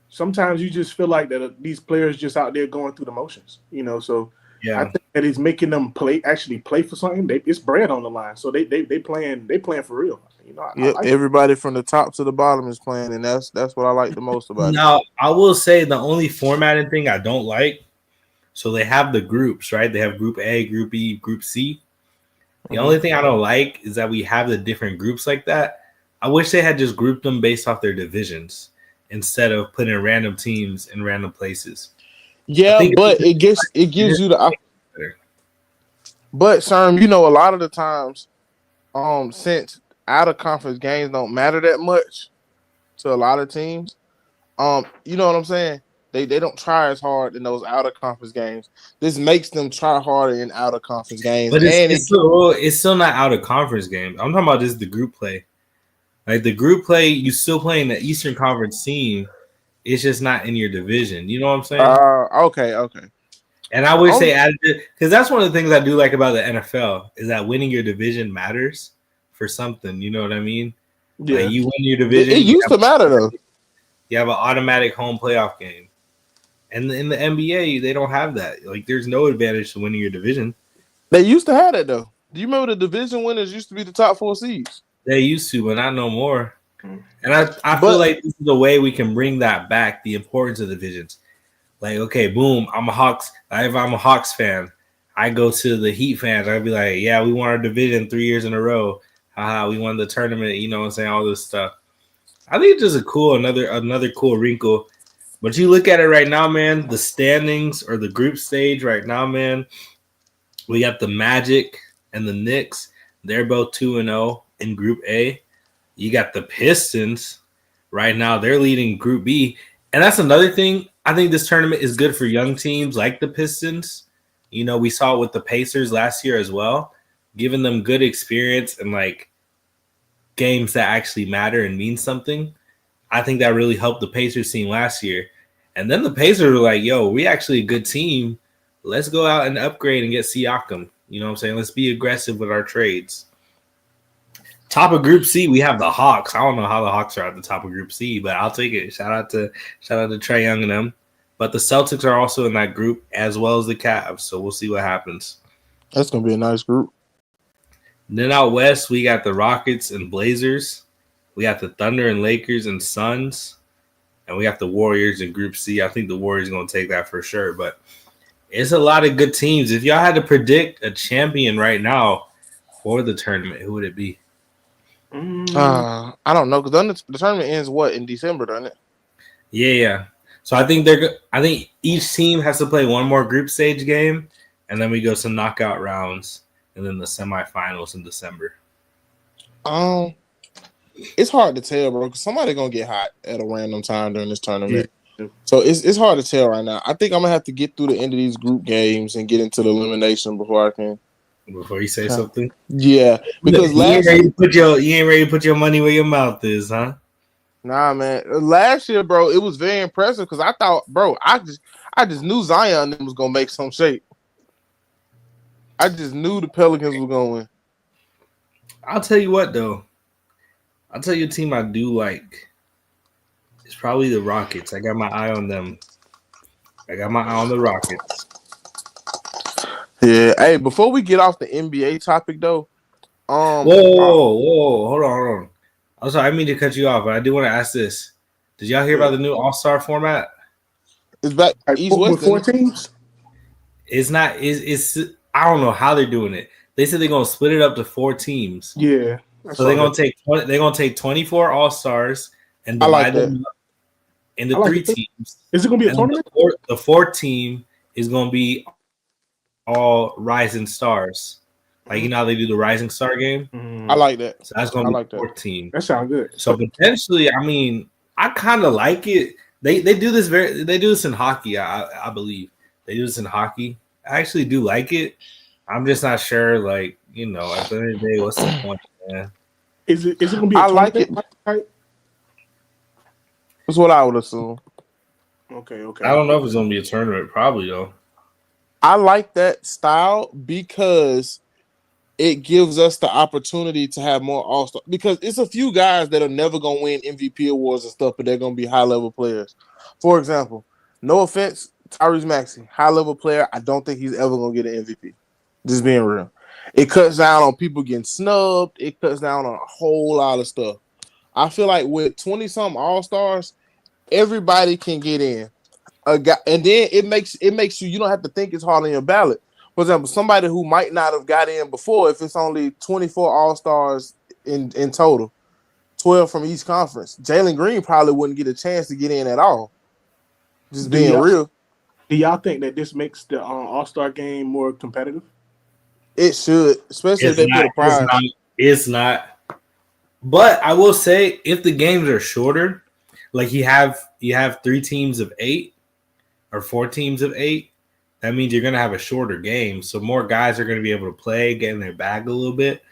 Sometimes you just feel like that these players just out there going through the motions. So yeah. I think that it's making them play for something. It's bread on the line, so they playing for real. Everybody from the top to the bottom is playing, and that's what I like the most about it. Now, I will say the only formatting thing I don't like. So they have the groups, right? They have Group A, Group B, Group C. The only thing I don't like is that we have the different groups like that. I wish they had just grouped them based off their divisions instead of putting random teams in random places. Yeah, but it gives you the. But Sherm, a lot of the times, since out of conference games don't matter that much, to a lot of teams. You know what I'm saying? They don't try as hard in those out of conference games. This makes them try harder in out of conference games, But and it's still not out of conference games. I'm talking about just the group play. Like the group play, you still playing the Eastern Conference team. It's just not in your division. You know what I'm saying? Okay. And I would say added because that's one of the things I do like about the NFL is that winning your division matters for something. You know what I mean? Yeah. Like you win your division. It used to matter though. You have an automatic home playoff game. And in the NBA, they don't have that. Like, there's no advantage to winning your division. They used to have that though. Do you remember the division winners used to be the top 4 seeds? They used to, but not no more. And I feel like this is the way we can bring that back, the importance of divisions. Like, okay, boom, I'm a Hawks. If I'm a Hawks fan, I go to the Heat fans. I'd be like, yeah, we won our division 3 years in a row. Haha, we won the tournament, you know what I'm saying, all this stuff. I think it's just a cool, another cool wrinkle. But you look at it right now, man, the standings or the group stage right now, man, we got the Magic and the Knicks. They're both 2-0 in Group A. You got the Pistons right now. They're leading Group B. And that's another thing. I think this tournament is good for young teams like the Pistons. You know, we saw it with the Pacers last year as well, giving them good experience and like games that actually matter and mean something. I think that really helped the Pacers team last year. And then the Pacers were like, yo, we actually a good team. Let's go out and upgrade and get Siakam. You know what I'm saying? Let's be aggressive with our trades. Top of Group C, we have the Hawks. I don't know how the Hawks are at the top of Group C, but I'll take it. Shout out to Trae Young and them. But the Celtics are also in that group as well as the Cavs. So we'll see what happens. That's gonna be a nice group. Then out west, we got the Rockets and Blazers. We got the Thunder and Lakers and Suns. And we got the Warriors in Group C. I think the Warriors are going to take that for sure. But it's a lot of good teams. If y'all had to predict a champion right now for the tournament, who would it be? I don't know, because the tournament ends in December, doesn't it? Yeah. So I think each team has to play one more group stage game, and then we go to knockout rounds, and then the semifinals in December. It's hard to tell, bro, because somebody's gonna get hot at a random time during this tournament. Yeah. So it's hard to tell right now. I think I'm gonna have to get through the end of these group games and get into the elimination before I can. Before you say something, yeah, because you ain't ready to put your money where your mouth is, huh? Nah, man. Last year, bro, it was very impressive because I thought, bro, I just knew Zion was gonna make some shape. I just knew the Pelicans were gonna win. I'll tell you what, though. I'll tell you a team I do like. It's probably the Rockets. I got my eye on them. I got my eye on the Rockets. Yeah. Hey, before we get off the NBA topic, though. Whoa. Hold on. I'm sorry, I didn't mean to cut you off, but I do want to ask this. Did y'all hear about the new All-Star format? It's back East-West. 4 teams? It's not. It's I don't know how they're doing it. They said they're gonna split it up to 4 teams. Yeah. So they're gonna take 24 All-Stars and divide them up into 3 teams. Is it gonna be a tournament? The 4th team is gonna be all rising stars. Like, you know how they do the rising star game? I like that. So that's going to be the 4th team. That sounds good. So potentially, I mean, I kind of like it. They do this in hockey, I believe. They do this in hockey. I actually do like it. I'm just not sure, like, you know, at the end of the day, what's the point, man? Is it going to be a tournament? I like it. That's what I would assume. Okay. I don't know if it's going to be a tournament. Probably, though. I like that style because it gives us the opportunity to have more all-star. Because it's a few guys that are never going to win MVP awards and stuff, but they're going to be high-level players. For example, no offense, Tyrese Maxey, high-level player. I don't think he's ever going to get an MVP. Just being real. It cuts down on people getting snubbed. It cuts down on a whole lot of stuff. I feel like with 20-something all-stars, everybody can get in. And then it makes you don't have to think it's hard on your ballot. For example, somebody who might not have got in before, if it's only 24 all-stars in total, 12 from each conference, Jalen Green probably wouldn't get a chance to get in at all. Just being real. Do y'all think that this makes the all-star game more competitive? It should, especially if they put a prize. It's not. But I will say, if the games are shorter, like you have 3 teams of 8 or 4 teams of 8. That means you're going to have a shorter game. So more guys are going to be able to play, get in their bag a little bit.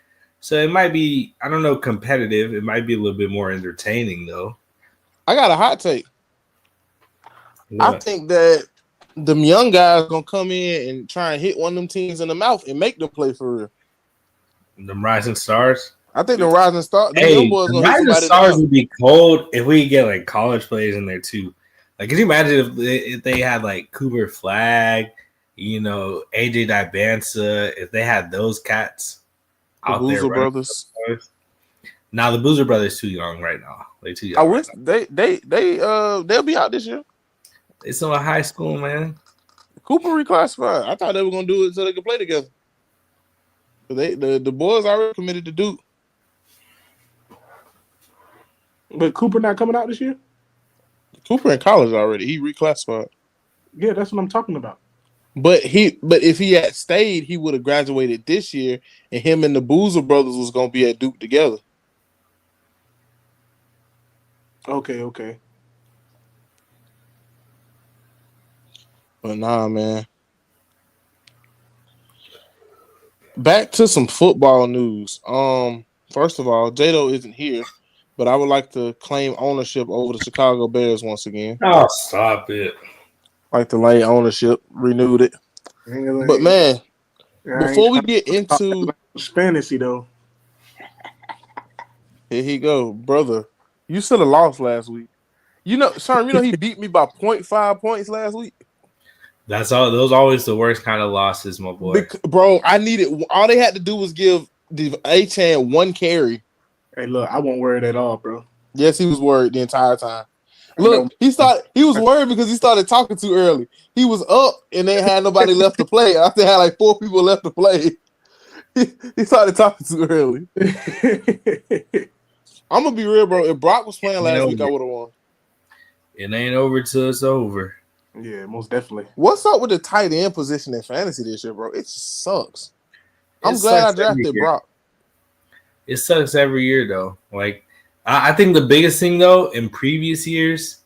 So it might be, I don't know, competitive. It might be a little bit more entertaining, though. I got a hot take. What? I think that them young guys going to come in and try and hit one of them teams in the mouth and make them play for real. Them Rising Stars? I think the Rising Stars, them Hey, young boys the going to hit Rising somebody in the Stars mouth. would be cold if we could get like college players in there too. Like, could you imagine if they had like Cooper Flag, AJ Dibansa, if they had those cats The out there Boozer running? brothers. Now the Boozer brothers too young right now. They too young. I wish they'll be out this year. It's still in high school, man. Cooper reclassified. I thought they were gonna do it so they could play together. The boys already committed to Duke. But Cooper not coming out this year? Cooper in college already. He reclassified. Yeah, that's what I'm talking about. But if he had stayed, he would have graduated this year, and him and the Boozer brothers was gonna be at Duke together. Okay. But nah, man. Back to some football news. First of all, Jado isn't here, but I would like to claim ownership over the Chicago Bears once again. Oh, stop it. Like to lay ownership, renewed it. But man, before we get into fantasy though, here he go, brother. You should have lost last week. Sherm, he beat me by 0.5 points last week. That's all. Those always the worst kind of losses, my boy. Bro, I needed. All they had to do was give the A-Chan one carry. Hey, look, I won't worry at all, bro. Yes, he was worried the entire time. Look, he was worried because he started talking too early. He was up and they had nobody left to play. I think they had like 4 people left to play. He started talking too early. I'm gonna be real, bro. If Brock was playing last week, I would have won. It ain't over till it's over. Yeah, most definitely. What's up with the tight end position in fantasy this year, bro? It sucks. I'm glad I drafted Brock. It sucks every year, though. Like, I think the biggest thing, though, in previous years,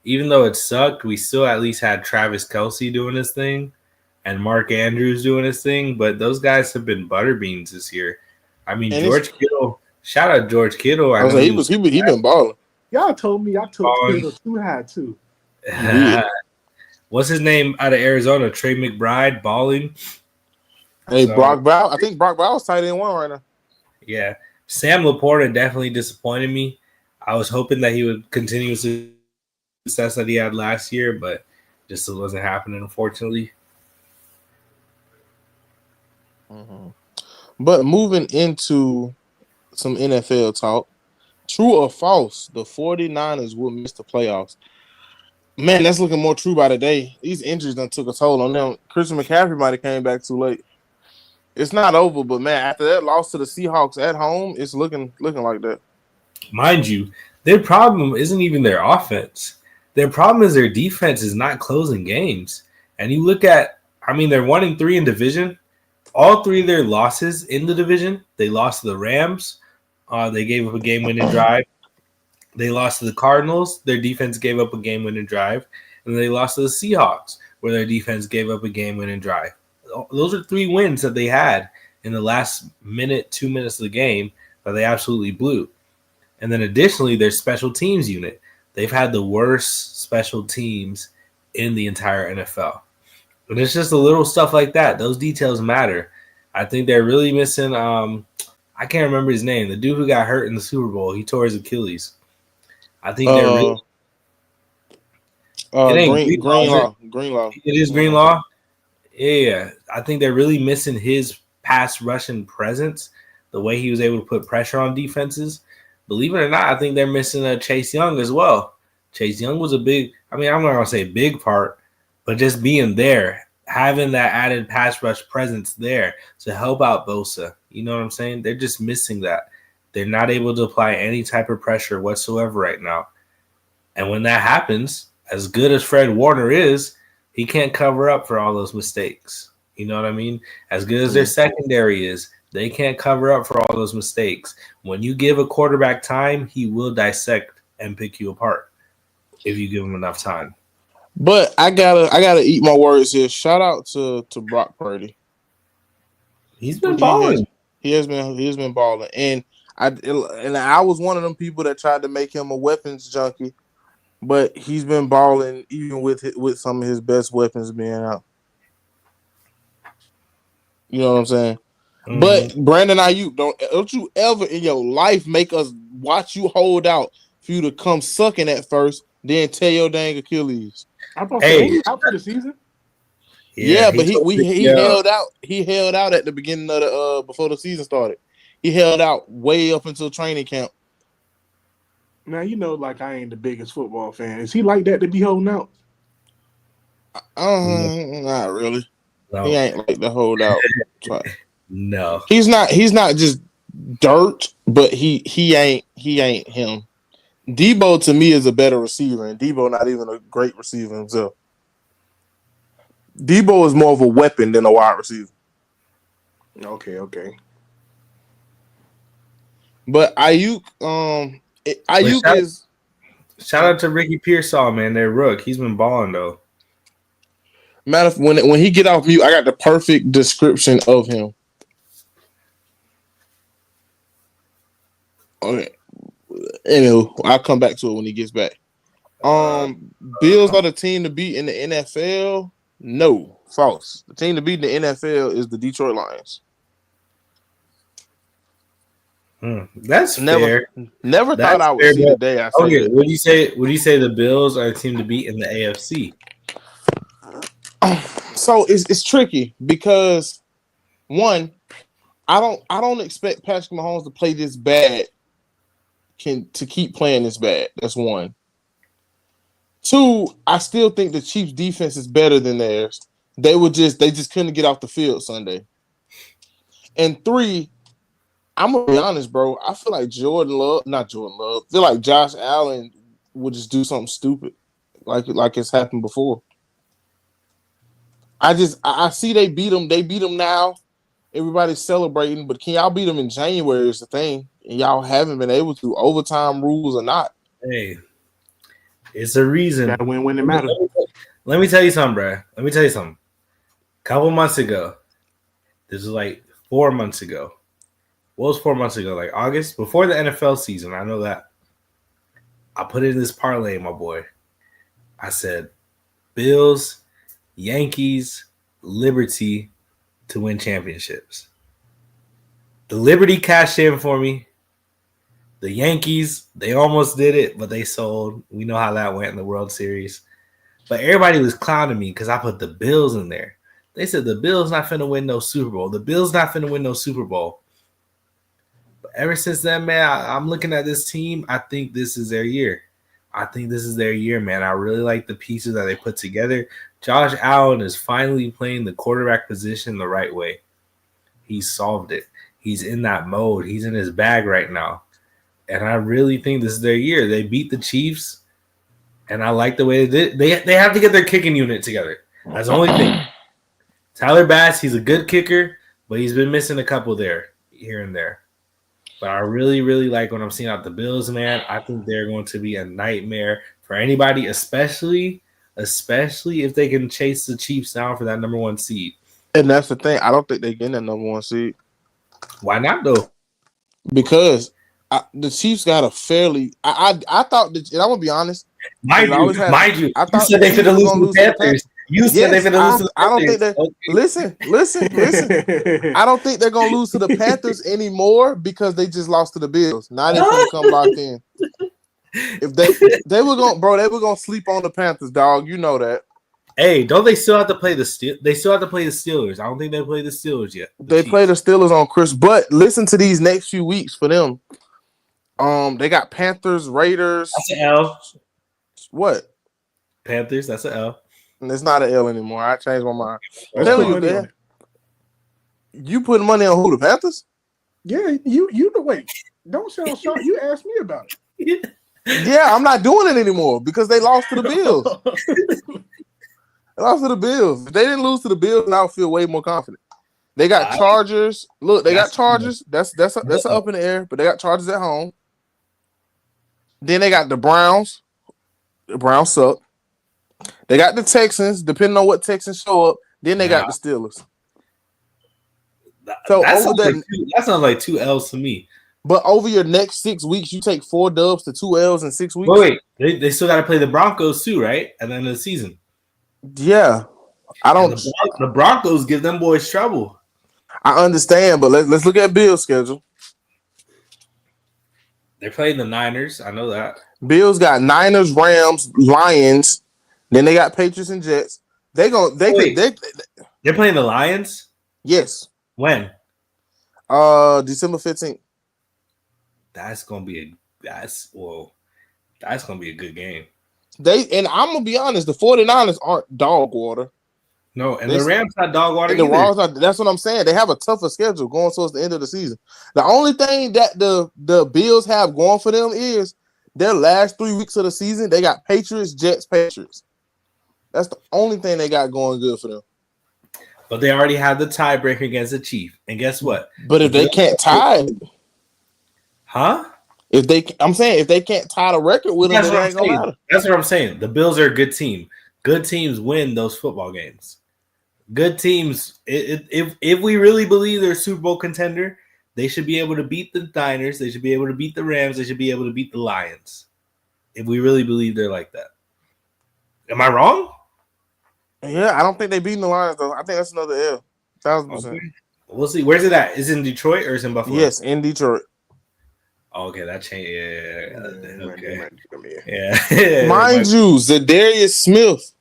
even though it sucked, we still at least had Travis Kelce doing his thing and Mark Andrews doing his thing. But those guys have been butterbeans this year. I mean, George Kittle. Shout out George Kittle. I was like, he been balling. Y'all told me I took Kittle too high too. What's his name out of Arizona? Trey McBride balling. Hey, Brock Bowers. I think Brock Bowers tight end 1 right now. Yeah. Sam Laporta definitely disappointed me. I was hoping that he would continue the success that he had last year, but just it wasn't happening, unfortunately. Mm-hmm. But moving into some NFL talk, true or false, the 49ers will miss the playoffs. Man, that's looking more true by the day. These injuries done took a toll on them. Christian McCaffrey might have came back too late. It's not over, but man, after that loss to the Seahawks at home, it's looking like that. Mind you, their problem isn't even their offense. Their problem is their defense is not closing games. And you look at, they're 1-3 in division. All 3 of their losses in the division, they lost to the Rams. They gave up a game-winning drive. They lost to the Cardinals. Their defense gave up a game-winning drive. And they lost to the Seahawks, where their defense gave up a game-winning drive. Those are 3 wins that they had in the last 2 minutes of the game that they absolutely blew. And then additionally, their special teams unit. They've had the worst special teams in the entire NFL. And it's just a little stuff like that. Those details matter. I think they're really missing I can't remember his name. The dude who got hurt in the Super Bowl. He tore his Achilles. I think they're really Greenlaw. It is Greenlaw. Yeah. I think they're really missing his pass rushing presence, the way he was able to put pressure on defenses. Believe it or not, I think they're missing Chase Young as well. Chase Young was a big, I'm not going to say big part, but just being there, having that added pass rush presence there to help out Bosa. You know what I'm saying? They're just missing that. They're not able to apply any type of pressure whatsoever right now. And when that happens, as good as Fred Warner is, he can't cover up for all those mistakes. You know what I mean? As good as their secondary is, they can't cover up for all those mistakes. When you give a quarterback time, he will dissect and pick you apart. if you give him enough time. But I gotta eat my words here. Shout out to Brock Purdy. He's been balling. He has been balling, and I was one of them people that tried to make him a weapons junkie, but he's been balling even with some of his best weapons being out. You know what I'm saying? Mm-hmm. But Brandon Ayuk, don't you ever in your life make us watch you hold out for you to come sucking at first, then tear your dang Achilles. I thought he was out for the season. Yeah, but he held out. He held out at the beginning of the before the season started. He held out way up until training camp. Now you know, like I ain't the biggest football fan. Is he like that to be holding out? Not really. No. He ain't like the hold out. No, he's not just dirt, but he ain't him. Debo to me is a better receiver, and Debo not even a great receiver himself. Debo is more of a weapon than a wide receiver. Okay. But Ayuk is. Shout out to Ricky Pearsall, man. They're rook. He's been balling though. Matter of when he get off mute, I got the perfect description of him. Okay. Anyway, I'll come back to it when he gets back. Bills are the team to beat in the NFL. No, false. The team to beat in the NFL is the Detroit Lions. That's fair. Never thought I would see the day I said that. Would you say the Bills are a team to beat in the AFC? So it's tricky because one, I don't expect Patrick Mahomes to play this bad. To keep playing this bad. That's one. Two, I still think the Chiefs' defense is better than theirs. They just couldn't get off the field Sunday. And three, I'm gonna be honest, bro. I feel like I feel like Josh Allen would just do something stupid, like it's happened before. I see they beat them. They beat them now. Everybody's celebrating, but can y'all beat them in January is the thing, and y'all haven't been able to, overtime rules or not. Hey, it's a reason. Gotta win when it matters. Let me tell you something, bro. Let me tell you something. A couple months ago, this was like 4 months ago. What was 4 months ago? Like August? Before the NFL season, I know that. I put in this parlay, my boy. I said, Bills, Yankees, Liberty to win championships. The Liberty cashed in for me. The Yankees, they almost did it, but they sold. We know how that went in the World Series. But everybody was clowning me because I put the Bills in there. They said the Bills not finna win no Super Bowl. The Bills not finna win no Super Bowl. But ever since then, man, I'm looking at this team. I think this is their year. Man. I really like the pieces that they put together. Josh Allen is finally playing the quarterback position the right way. He solved it. He's in that mode. He's in his bag right now. And I really think this is their year. They beat the Chiefs, and I like the way they did. They have to get their kicking unit together. That's the only thing. Tyler Bass, he's a good kicker, but he's been missing a couple there, here and there. But I really, really like what I'm seeing out the Bills, man. I think they're going to be a nightmare for anybody, especially if they can chase the Chiefs down for that number one seed. And that's the thing. I don't think they're getting that number one seed. Why not, though? Because the Chiefs got a fairly. I thought that, and I'm gonna be honest. Mind you, I thought you said they could lose to the Panthers. You said they could lose to the Panthers. I don't think that. Okay. Listen. I don't think they're gonna lose to the Panthers anymore because they just lost to the Bills. Now they're gonna come locked in. If they were gonna sleep on the Panthers, dog. You know that. Hey, don't they still have to play the Steelers? They still have to play the Steelers. I don't think they play the Steelers yet. They play the Steelers on Chris. But listen to these next few weeks for them. They got Panthers, Raiders. That's an L. What? Panthers. That's an L. And it's not an L anymore. I changed my mind. You putting money on who? The Panthers? Yeah, you the wait. Don't sound shocked. You asked me about it. Yeah, I'm not doing it anymore because they lost to the Bills. They lost to the Bills. If they didn't lose to the Bills, I would feel way more confident. They got Chargers. Look, they got Chargers. That's up in the air, but they got Chargers at home. Then they got the Browns, The Browns suck. They got the Texans, depending on what Texans show up. Then they got the Steelers. So that over that sounds like 2 L's to me. But over your next 6 weeks, you take 4 dubs to 2 L's in 6 weeks. Wait. They still got to play the Broncos too, right? At the end of the season. Yeah, I don't. The Broncos give them boys trouble. I understand, but let's look at Bill's schedule. They're playing the Niners. I know that. Bills got Niners, Rams, Lions. Then they got Patriots and Jets. They're playing the Lions. Yes. When? December 15th. That's gonna be a good game. And I'm gonna be honest, the 49ers aren't dog water. No, and the Rams not dog water either. That's what I'm saying. They have a tougher schedule going towards the end of the season. The only thing that the Bills have going for them is their last 3 weeks of the season, they got Patriots, Jets, Patriots. That's the only thing they got going good for them. But they already have the tiebreaker against the Chiefs. And guess what? But if they can't tie it, if they can't tie the record with them, it ain't gonna matter. That's what I'm saying. The Bills are a good team. Good teams win those football games. Good teams. If we really believe they're a Super Bowl contender, they should be able to beat the Niners. They should be able to beat the Rams. They should be able to beat the Lions. If we really believe they're like that. Am I wrong? Yeah, I don't think they beating the Lions though. I think that's another L. 1,000%. Okay. We'll see. Where's it at? Is it in Detroit or is it in Buffalo? Yes, in Detroit. Oh, okay, that changed. Yeah. Okay. Yeah. Mind you, Zadarius Smith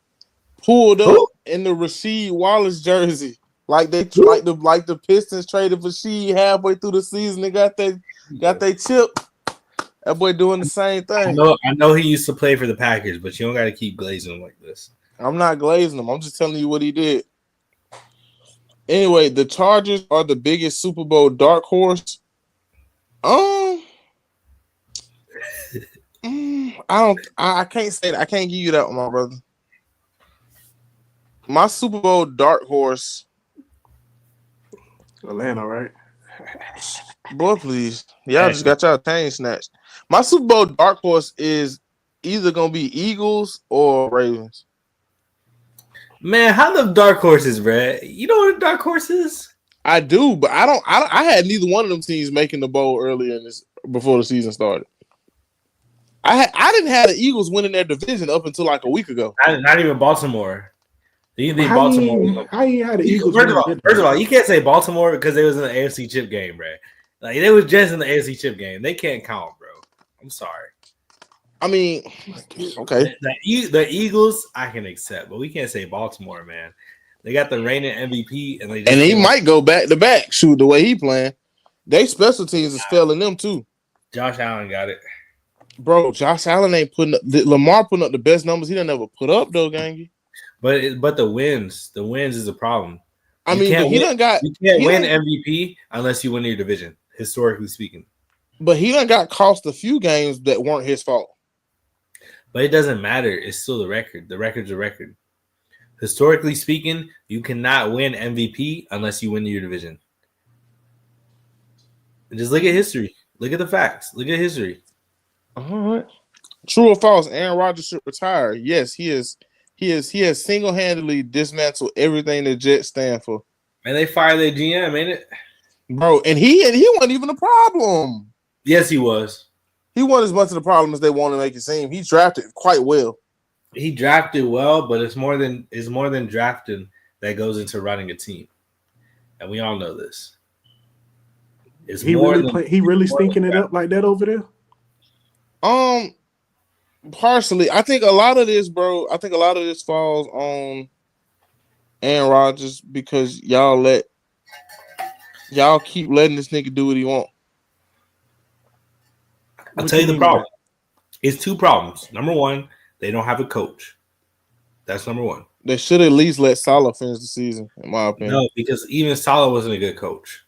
pulled up in the Rasheed Wallace jersey. Like the Pistons traded for Sheed halfway through the season. They got they chip. That boy doing the same thing. I know he used to play for the Packers, but you don't got to keep glazing him like this. I'm not glazing him. I'm just telling you what he did. Anyway, the Chargers are the biggest Super Bowl dark horse. I can't say that. I can't give you that one, my brother. My Super Bowl dark horse. Atlanta, right? Boy, please. Y'all just got y'all chain snatched. My Super Bowl dark horse is either gonna be Eagles or Ravens. Man, how the dark horses, Brad? You know what a dark horse is? I do, but I don't. I had neither one of them teams making the bowl earlier before the season started. I didn't have the Eagles winning their division up until like a week ago. Not even Baltimore. You think Baltimore? How you had the Eagles? First of all, you can't say Baltimore because they was in the AFC Chip game, bro. Like they was just in the AFC Chip game. They can't count, bro. I'm sorry. I mean, okay. The Eagles I can accept, but we can't say Baltimore, man. They got the reigning MVP, and he might go back to back. Shoot, the way he playing, they special teams is failing them too. Josh Allen got it, bro. Josh Allen ain't putting up. Lamar putting up the best numbers he done ever put up though, gangy. But the wins is a problem. I mean, but you can't win MVP unless you win your division, historically speaking. But he done got cost a few games that weren't his fault. But it doesn't matter. It's still the record. The record's a record. Historically speaking, you cannot win MVP unless you win your division. And just look at history. Look at the facts. Look at history. All right. True or false? Aaron Rodgers should retire. Yes, he is. He has single-handedly dismantled everything the Jets stand for. And they fired their GM, ain't it? Bro, and he wasn't even a problem. Yes, he was. He wasn't as much of the problem as they want to make it seem. He drafted quite well. He drafted well, but it's more than drafting that goes into running a team. And we all know this. He really stinking it up like that over there? Partially. I think a lot of this, bro, falls on Aaron Rodgers because y'all keep letting this nigga do what he want. I'll tell you the problem. It's two problems. Number one, they don't have a coach. That's number one. They should at least let Saleh finish the season, in my opinion. No, because even Saleh wasn't a good coach.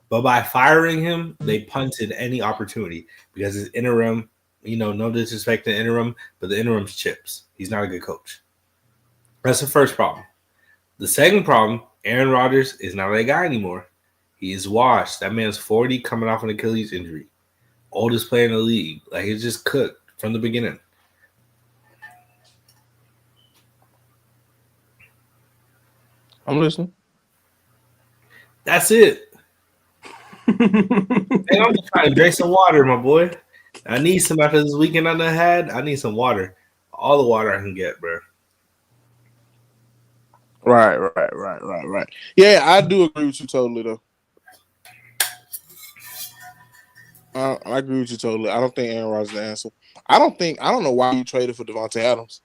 But by firing him, they punted any opportunity because his interim, no disrespect to interim, but the interim's chips. He's not a good coach. That's the first problem. The second problem, Aaron Rodgers is not that guy anymore. He is washed. That man's 40 coming off an Achilles injury. Oldest player in the league. Like, it's just cooked from the beginning. I'm listening. That's it. Hey, I'm just trying to drink some water, my boy. I need some after this weekend I done had. I need some water. All the water I can get, bro. Right. Yeah, I do agree with you totally though. I agree with you totally. I don't think Aaron Rodgers is the answer. I don't know why you traded for Devontae Adams.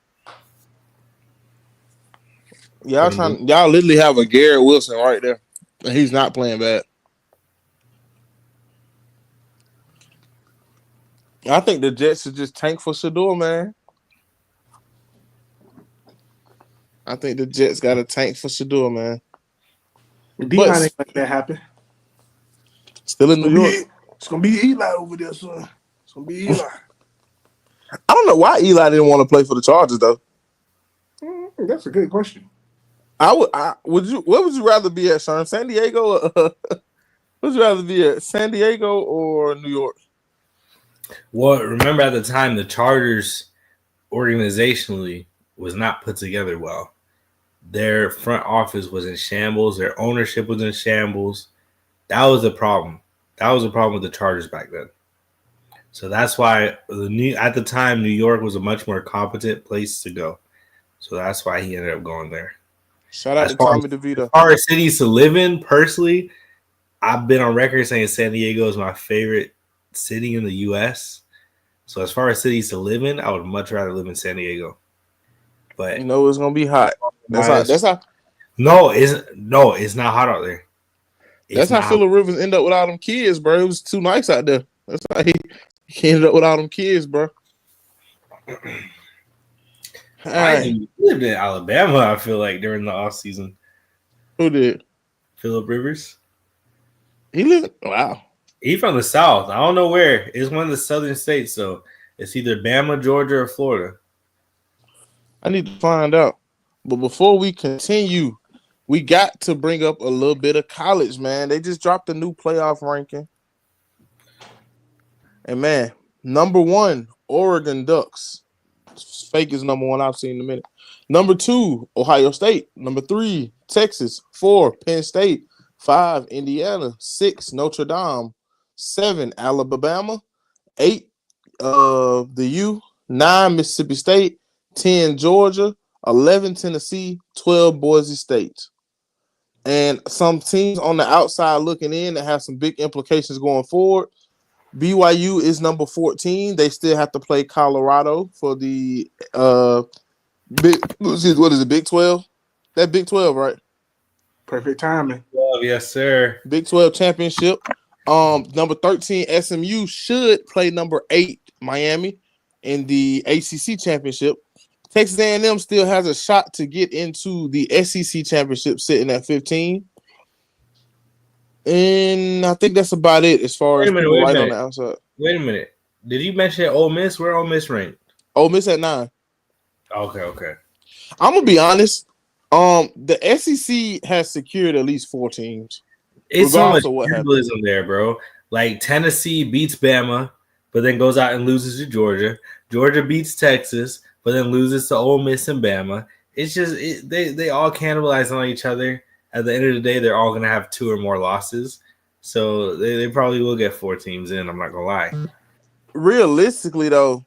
Y'all literally have a Garrett Wilson right there. And he's not playing bad. I think the Jets should just tank for Shador, man. I think the Jets got a tank for Shador, man. Dion ain't let that happen. Still in New York. It's gonna be Eli over there, son. It's gonna be Eli. I don't know why Eli didn't want to play for the Chargers though. That's a good question. What would you rather be at, Sean? San Diego? Would you rather be at San Diego or New York? Well, remember at the time the Chargers organizationally was not put together well. Their front office was in shambles. Their ownership was in shambles. That was the problem. That was the problem with the Chargers back then. So that's why at the time New York was a much more competent place to go. So that's why he ended up going there. Shout out to Tommy DeVito. As far as cities to live in, personally, I've been on record saying San Diego is my favorite city in the U.S. So as far as cities to live in, I would much rather live in San Diego. But you know it's gonna be hot. That's how. No, it's not hot out there. That's how Phillip Rivers ended up with all them kids, bro. It was too nice out there. That's how he ended up with all them kids, bro. He lived in Alabama, I feel like, during the off season. Who did? Phillip Rivers. He lived. Wow. He from the South. I don't know where. It's one of the southern states, so it's either Bama, Georgia, or Florida. I need to find out. But before we continue, we got to bring up a little bit of college, man. They just dropped a new playoff ranking. And man, number 1, Oregon Ducks. Fake is number 1 I've seen in a minute. Number 2, Ohio State. Number 3, Texas. 4, Penn State. 5, Indiana. 6, Notre Dame. 7, Alabama. 8, the U. 9, Mississippi State. 10, Georgia. 11, Tennessee. 12, Boise State. And some teams on the outside looking in that have some big implications going forward. BYU is number 14. They still have to play Colorado for the Big 12? That Big 12, right? Perfect timing. Yes, sir. Big 12 championship. Number 13, SMU should play number 8, Miami, in the ACC championship. Texas A&M still has a shot to get into the SEC championship, sitting at 15. And I think that's about it as far as people right on the outside. Wait a minute. Did you mention Ole Miss? Where Ole Miss ranked? Ole Miss at 9. Okay. I'm gonna be honest. The SEC has secured at least 4 teams. It's so much tribalism there, bro. Like Tennessee beats Bama, but then goes out and loses to Georgia. Georgia beats Texas, but then loses to Ole Miss and Bama. It's just they all cannibalize on each other. At the end of the day, they're all going to have 2 or more losses. So they probably will get 4 teams in. I'm not going to lie. Realistically, though,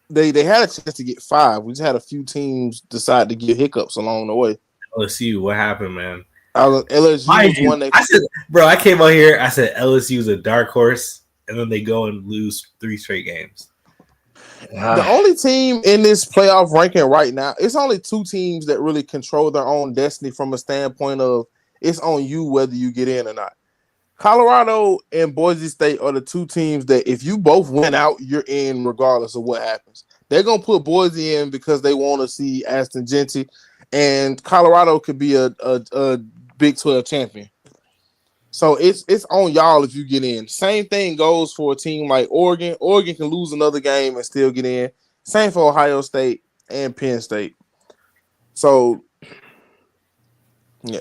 they had a chance to get 5. We just had a few teams decide to get hiccups along the way. LSU, what happened, man? LSU was one I said, bro, I came out here. I said LSU is a dark horse, and then they go and lose 3 straight games. The only team in this playoff ranking right now, it's only 2 teams that really control their own destiny from a standpoint of it's on you whether you get in or not. Colorado and Boise State are the 2 teams that if you both win out, you're in regardless of what happens. They're going to put Boise in because they want to see Aston Genty, and Colorado could be a Big 12 champion. So it's on y'all if you get in. Same thing goes for a team like Oregon. Oregon can lose another game and still get in. Same for Ohio State and Penn State. So, yeah.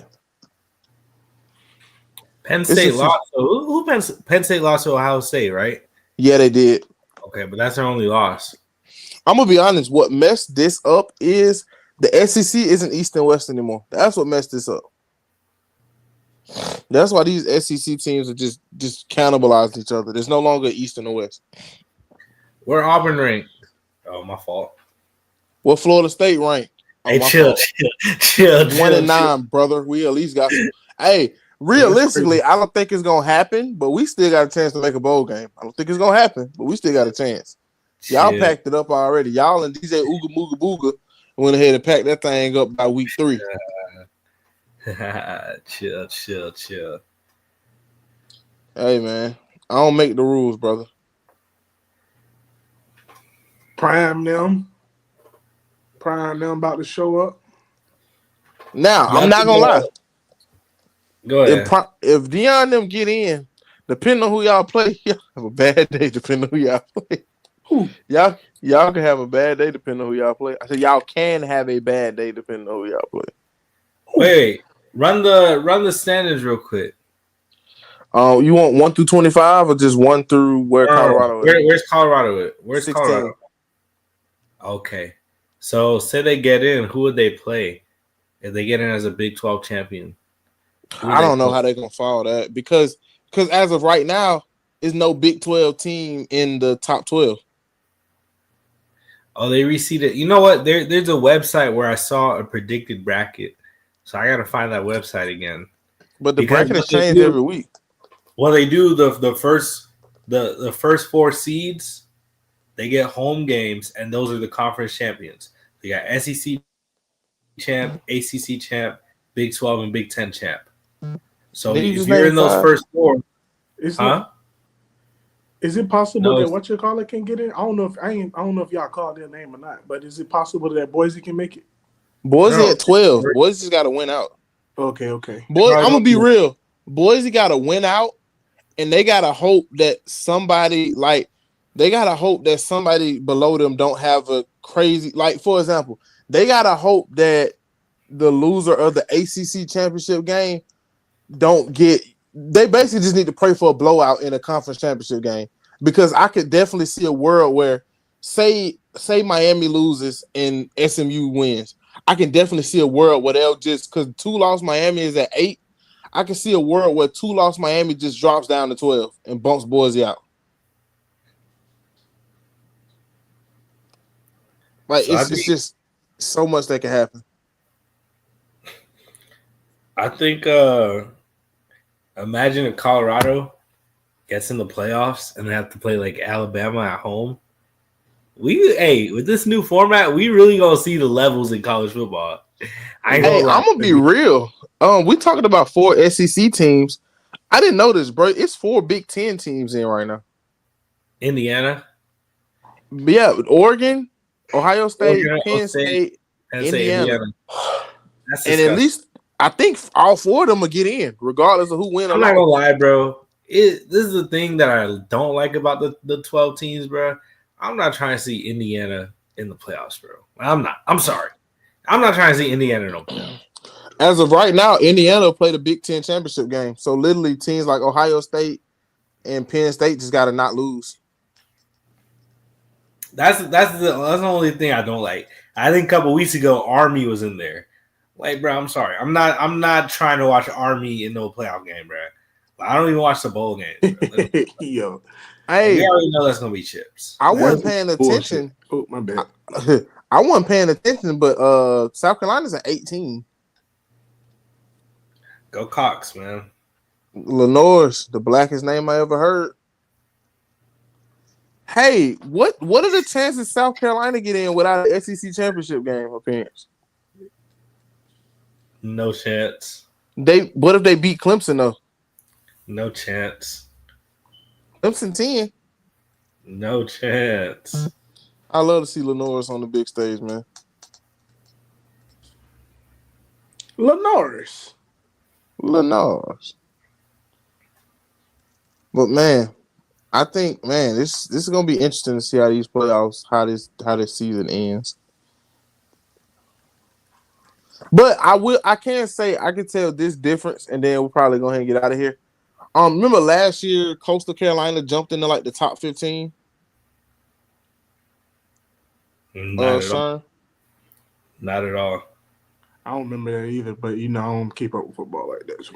Penn State lost. Who Penn State lost to Ohio State, right? Yeah, they did. Okay, but that's their only loss. I'm going to be honest. What messed this up is the SEC isn't East and West anymore. That's what messed this up. That's why these SEC teams are just cannibalizing each other. There's no longer East and the West. Where Auburn ranked? Oh, my fault. What Florida State ranked? Oh, Hey, my chill, fault. chill. 1-9, brother. We at least got some. Hey, realistically, I don't think it's gonna happen, but we still got a chance to make a bowl game. I don't think it's gonna happen, but we still got a chance. Y'all packed it up already. Y'all and DJ Ooga Mooga Booga went ahead and packed that thing up by week 3. Chill. Hey man, I don't make the rules, brother. Prime them about to show up. Now, I'm not gonna lie. Go ahead. If Deion them get in, depending on who y'all play, y'all have a bad day depending on who y'all play. Y'all can have a bad day depending on who y'all play. I said y'all can have a bad day depending on who y'all play. Wait, run the standings real quick. You want 1 through 25 or just 1 through where Colorado is? Where's Colorado at? Where's 16. Colorado? Okay. So say they get in, who would they play if they get in as a Big 12 champion? I don't know how they're gonna follow that because as of right now, there's no Big 12 team in the top 12. Oh, they reseeded. You know what? There's a website where I saw a predicted bracket. So I gotta find that website again. But the bracket has changed every week. Well, they do the first 4 seeds, they get home games, and those are the conference champions. They got SEC champ, ACC champ, Big 12, and Big 10 champ. So if you're in those first 4, Is it possible that what you call it can get in? I don't know if y'all called their name or not, but is it possible that Boise can make it? Boise at 12. Boise's got to win out. Okay. I'm gonna be real. Boise got to win out, and they gotta hope that somebody below them don't have a crazy. Like for example, they gotta hope that the loser of the ACC championship game don't get. They basically just need to pray for a blowout in a conference championship game because I could definitely see a world where, say Miami loses and SMU wins. I can definitely see a world where they'll just because 2-loss Miami is at 8. I can see a world where 2-loss Miami just drops down to 12 and bumps Boise out. Like so it's just so much that can happen. I think imagine if Colorado gets in the playoffs and they have to play like Alabama at home. With this new format, we really gonna see the levels in college football. I'm gonna be real. We talking about 4 SEC teams. I didn't know this, bro. It's 4 Big 10 teams in right now. Indiana. Yeah, Oregon, Ohio State, Penn State, Indiana. And at least I think all 4 of them will get in, regardless of who wins. I'm not gonna lie, bro. This is the thing that I don't like about the 12 teams, bro. I'm not trying to see Indiana in the playoffs, bro. I'm not. I'm sorry. I'm not trying to see Indiana in the playoffs. As of right now, Indiana played a Big 10 championship game. So literally teams like Ohio State and Penn State just got to not lose. That's the only thing I don't like. I think a couple weeks ago, Army was in there. Like, bro, I'm sorry. I'm not trying to watch Army in no playoff game, bro. I don't even watch the bowl game. Yo. Hey, we already know that's gonna be chips. I wasn't paying attention. Oh, my bad. I wasn't paying attention, but South Carolina's at 18. Go Cox, man. Lenore's the blackest name I ever heard. Hey, what are the chances South Carolina get in without an SEC championship game appearance? No chance. What if they beat Clemson though? No chance. Clemson 10. No chance. I love to see Lenore's on the big stage, man. Lenore's. But man, I think this is gonna be interesting to see how these playoffs, how this season ends. But I can say I can tell this difference, and then we'll probably go ahead and get out of here. Remember last year, Coastal Carolina jumped into like the top 15. Not at all. I don't remember that either, but I don't keep up with football like that. So.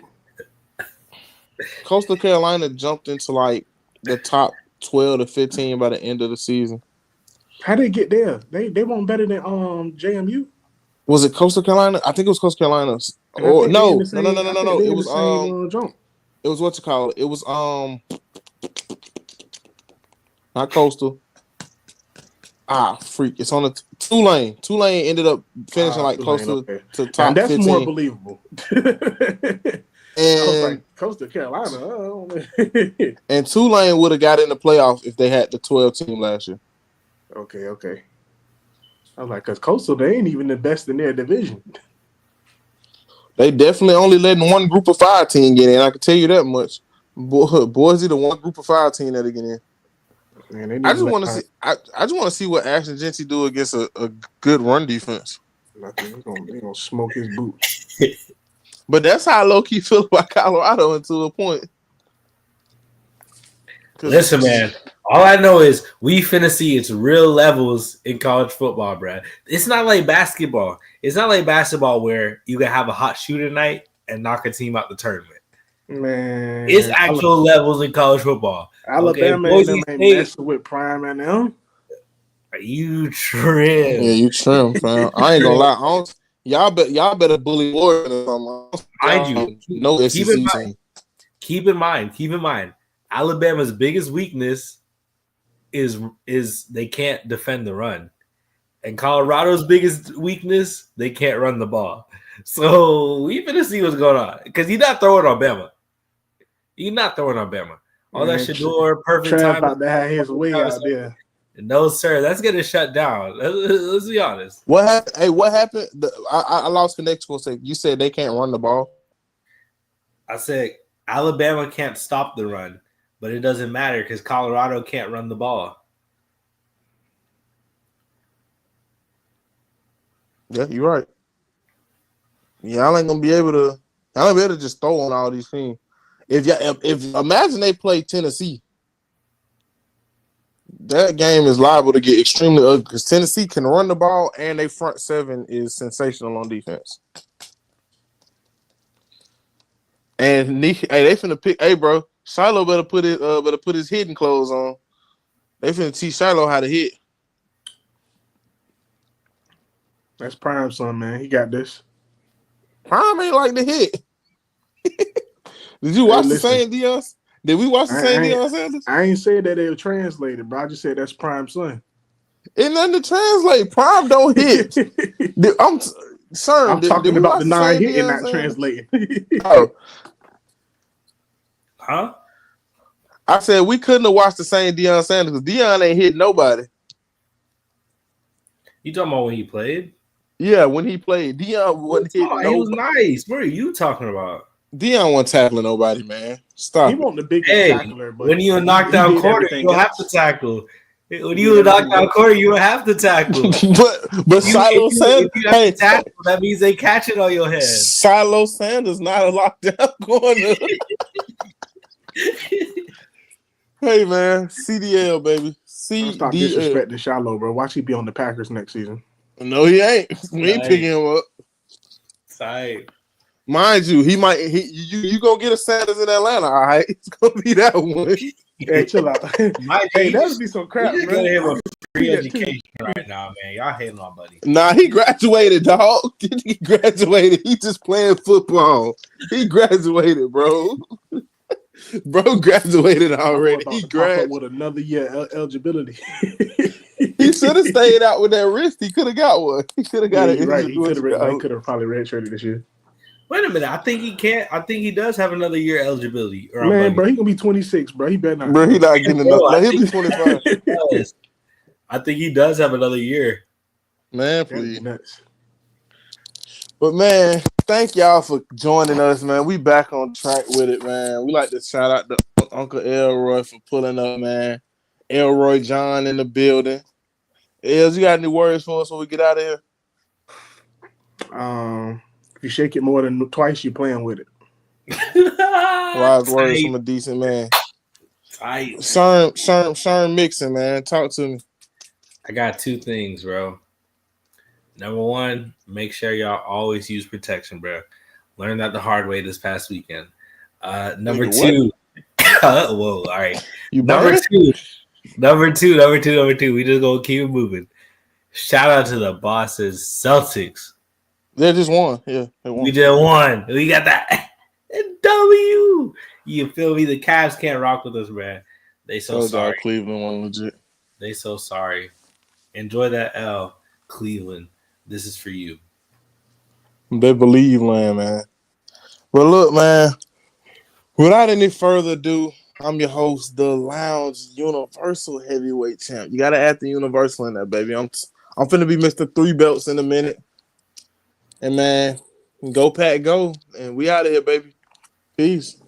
Coastal Carolina jumped into like the top 12 to 15 by the end of the season. How they get there? They weren't better than JMU. Was it Coastal Carolina? I think it was Coastal Carolina. And I Or think they in the no. same. I think they It in the was same jump. it was what you call it. It was not Coastal. Freak! It's on the Tulane. Tulane ended up finishing like close okay. to Now top that's 15. more believable. I was like, Coastal Carolina. Oh. And Tulane would have got in the playoffs if they had the 12 team last year. Okay. I was like, because Coastal, they ain't even the best in their division. They definitely only letting one group of 5 team get in. I can tell you that much. Boise, the one group of 5 team that get in. Man, I just want to see. I just want to see what Ashton Genty do against a good run defense. Nothing. They gonna smoke his boots. But that's how I low key feel about Colorado until a point. Listen, man. All I know is we finna see its real levels in college football, bro. It's not like basketball. It's not like basketball where you can have a hot shooter night and knock a team out the tournament. Man, It's actual levels in college football. Alabama and them ain't messing with Prime and them. You trim. Yeah, you trim, fam. I ain't gonna lie. Y'all better bully Oregon or something. Mind you, no SEC team. Keep in mind, Alabama's biggest weakness is they can't defend the run. And Colorado's biggest weakness, they can't run the ball. So we finna see what's going on. Because you're not throwing on Bama. All that Shador, perfect time. About to have his way out there. No, sir. That's getting shut down. Let's be honest. What happened? Hey, what happened? I lost connection for a second. You said they can't run the ball? I said Alabama can't stop the run, but it doesn't matter because Colorado can't run the ball. Yeah, you're right. Y'all ain't gonna be able to. Y'all ain't be able to just throw on all these teams. If imagine they play Tennessee, that game is liable to get extremely ugly because Tennessee can run the ball and their front 7 is sensational on defense. And they finna pick. Hey, bro, Shiloh better put his hitting clothes on. They finna teach Shiloh how to hit. That's Prime son, man. He got this. Prime ain't like to hit. Did you watch the same Deion? Did we watch the same Deion Sanders? I ain't said that they were translated, but I just said that's Prime son. Ain't nothing to translate. Prime don't hit. I'm talking about the 9 hitting, not translating. Oh. Huh? I said we couldn't have watched the same Deion Sanders because Deion ain't hit nobody. You talking about when he played? Yeah, when he played. Deion wasn't hitting nobody. He was nice. What are you talking about? Deion wasn't tackling nobody, man. Stop. He wasn't the biggest tackler, but when you knock down corner, you don't have to tackle. When you knock down corner, you don't have to tackle. but Shiloh Sanders, tackle, that means they catch it on your head. Shiloh Sanders not a lockdown corner. Hey man, CDL baby. Stop disrespecting Shiloh, bro. Watch he be on the Packers next season. No, he ain't. We ain't picking him up. Side. Mind you, you gonna get a Sanders in Atlanta, all right? It's gonna be that one. Hey, chill out. Hey, that would be some crap, man. Get him a free education right now, man. Y'all hating on buddy. Nah, he graduated, dog. He graduated. He just playing football. He graduated, bro. Bro graduated already. He graduated with another year eligibility. He should have stayed out with that wrist. He could have got one. He could have got it. Right. He could have probably redshirted this year. Wait a minute. I think he can't. I think he does have another year eligibility. Man, bro, he gonna be 26, bro. He better not. Bro, he not getting enough. Like, he'll be 25. I think he does have another year. Man, please. But man, thank y'all for joining us, man. We back on track with it, man. We like to shout out to Uncle Elroy for pulling up, man. Elroy John in the building. Els, you got any words for us when we get out of here? If you shake it more than twice, you're playing with it. Wise words from a decent man. Sherm Mixon, man. Talk to me. I got 2 things, bro. Number 1, make sure y'all always use protection, bro. Learned that the hard way this past weekend. Number Nigga, what? two. Whoa, all right. You Number burning? two. Number two. We just gonna keep it moving. Shout out to the bosses, Celtics. They just won. Yeah, they We won. just won. We got that W. You feel me? The Cavs can't rock with us, man. They so Told y'all sorry. Cleveland won legit. They so sorry. Enjoy that L, Cleveland. This is for you. They believe land, man. But look, man, without any further ado, I'm your host, the Lounge Universal Heavyweight Champ. You gotta add the Universal in there, baby. I'm finna be Mr. Three Belts in a minute. And man, go Pack, go. And we out of here, baby. Peace.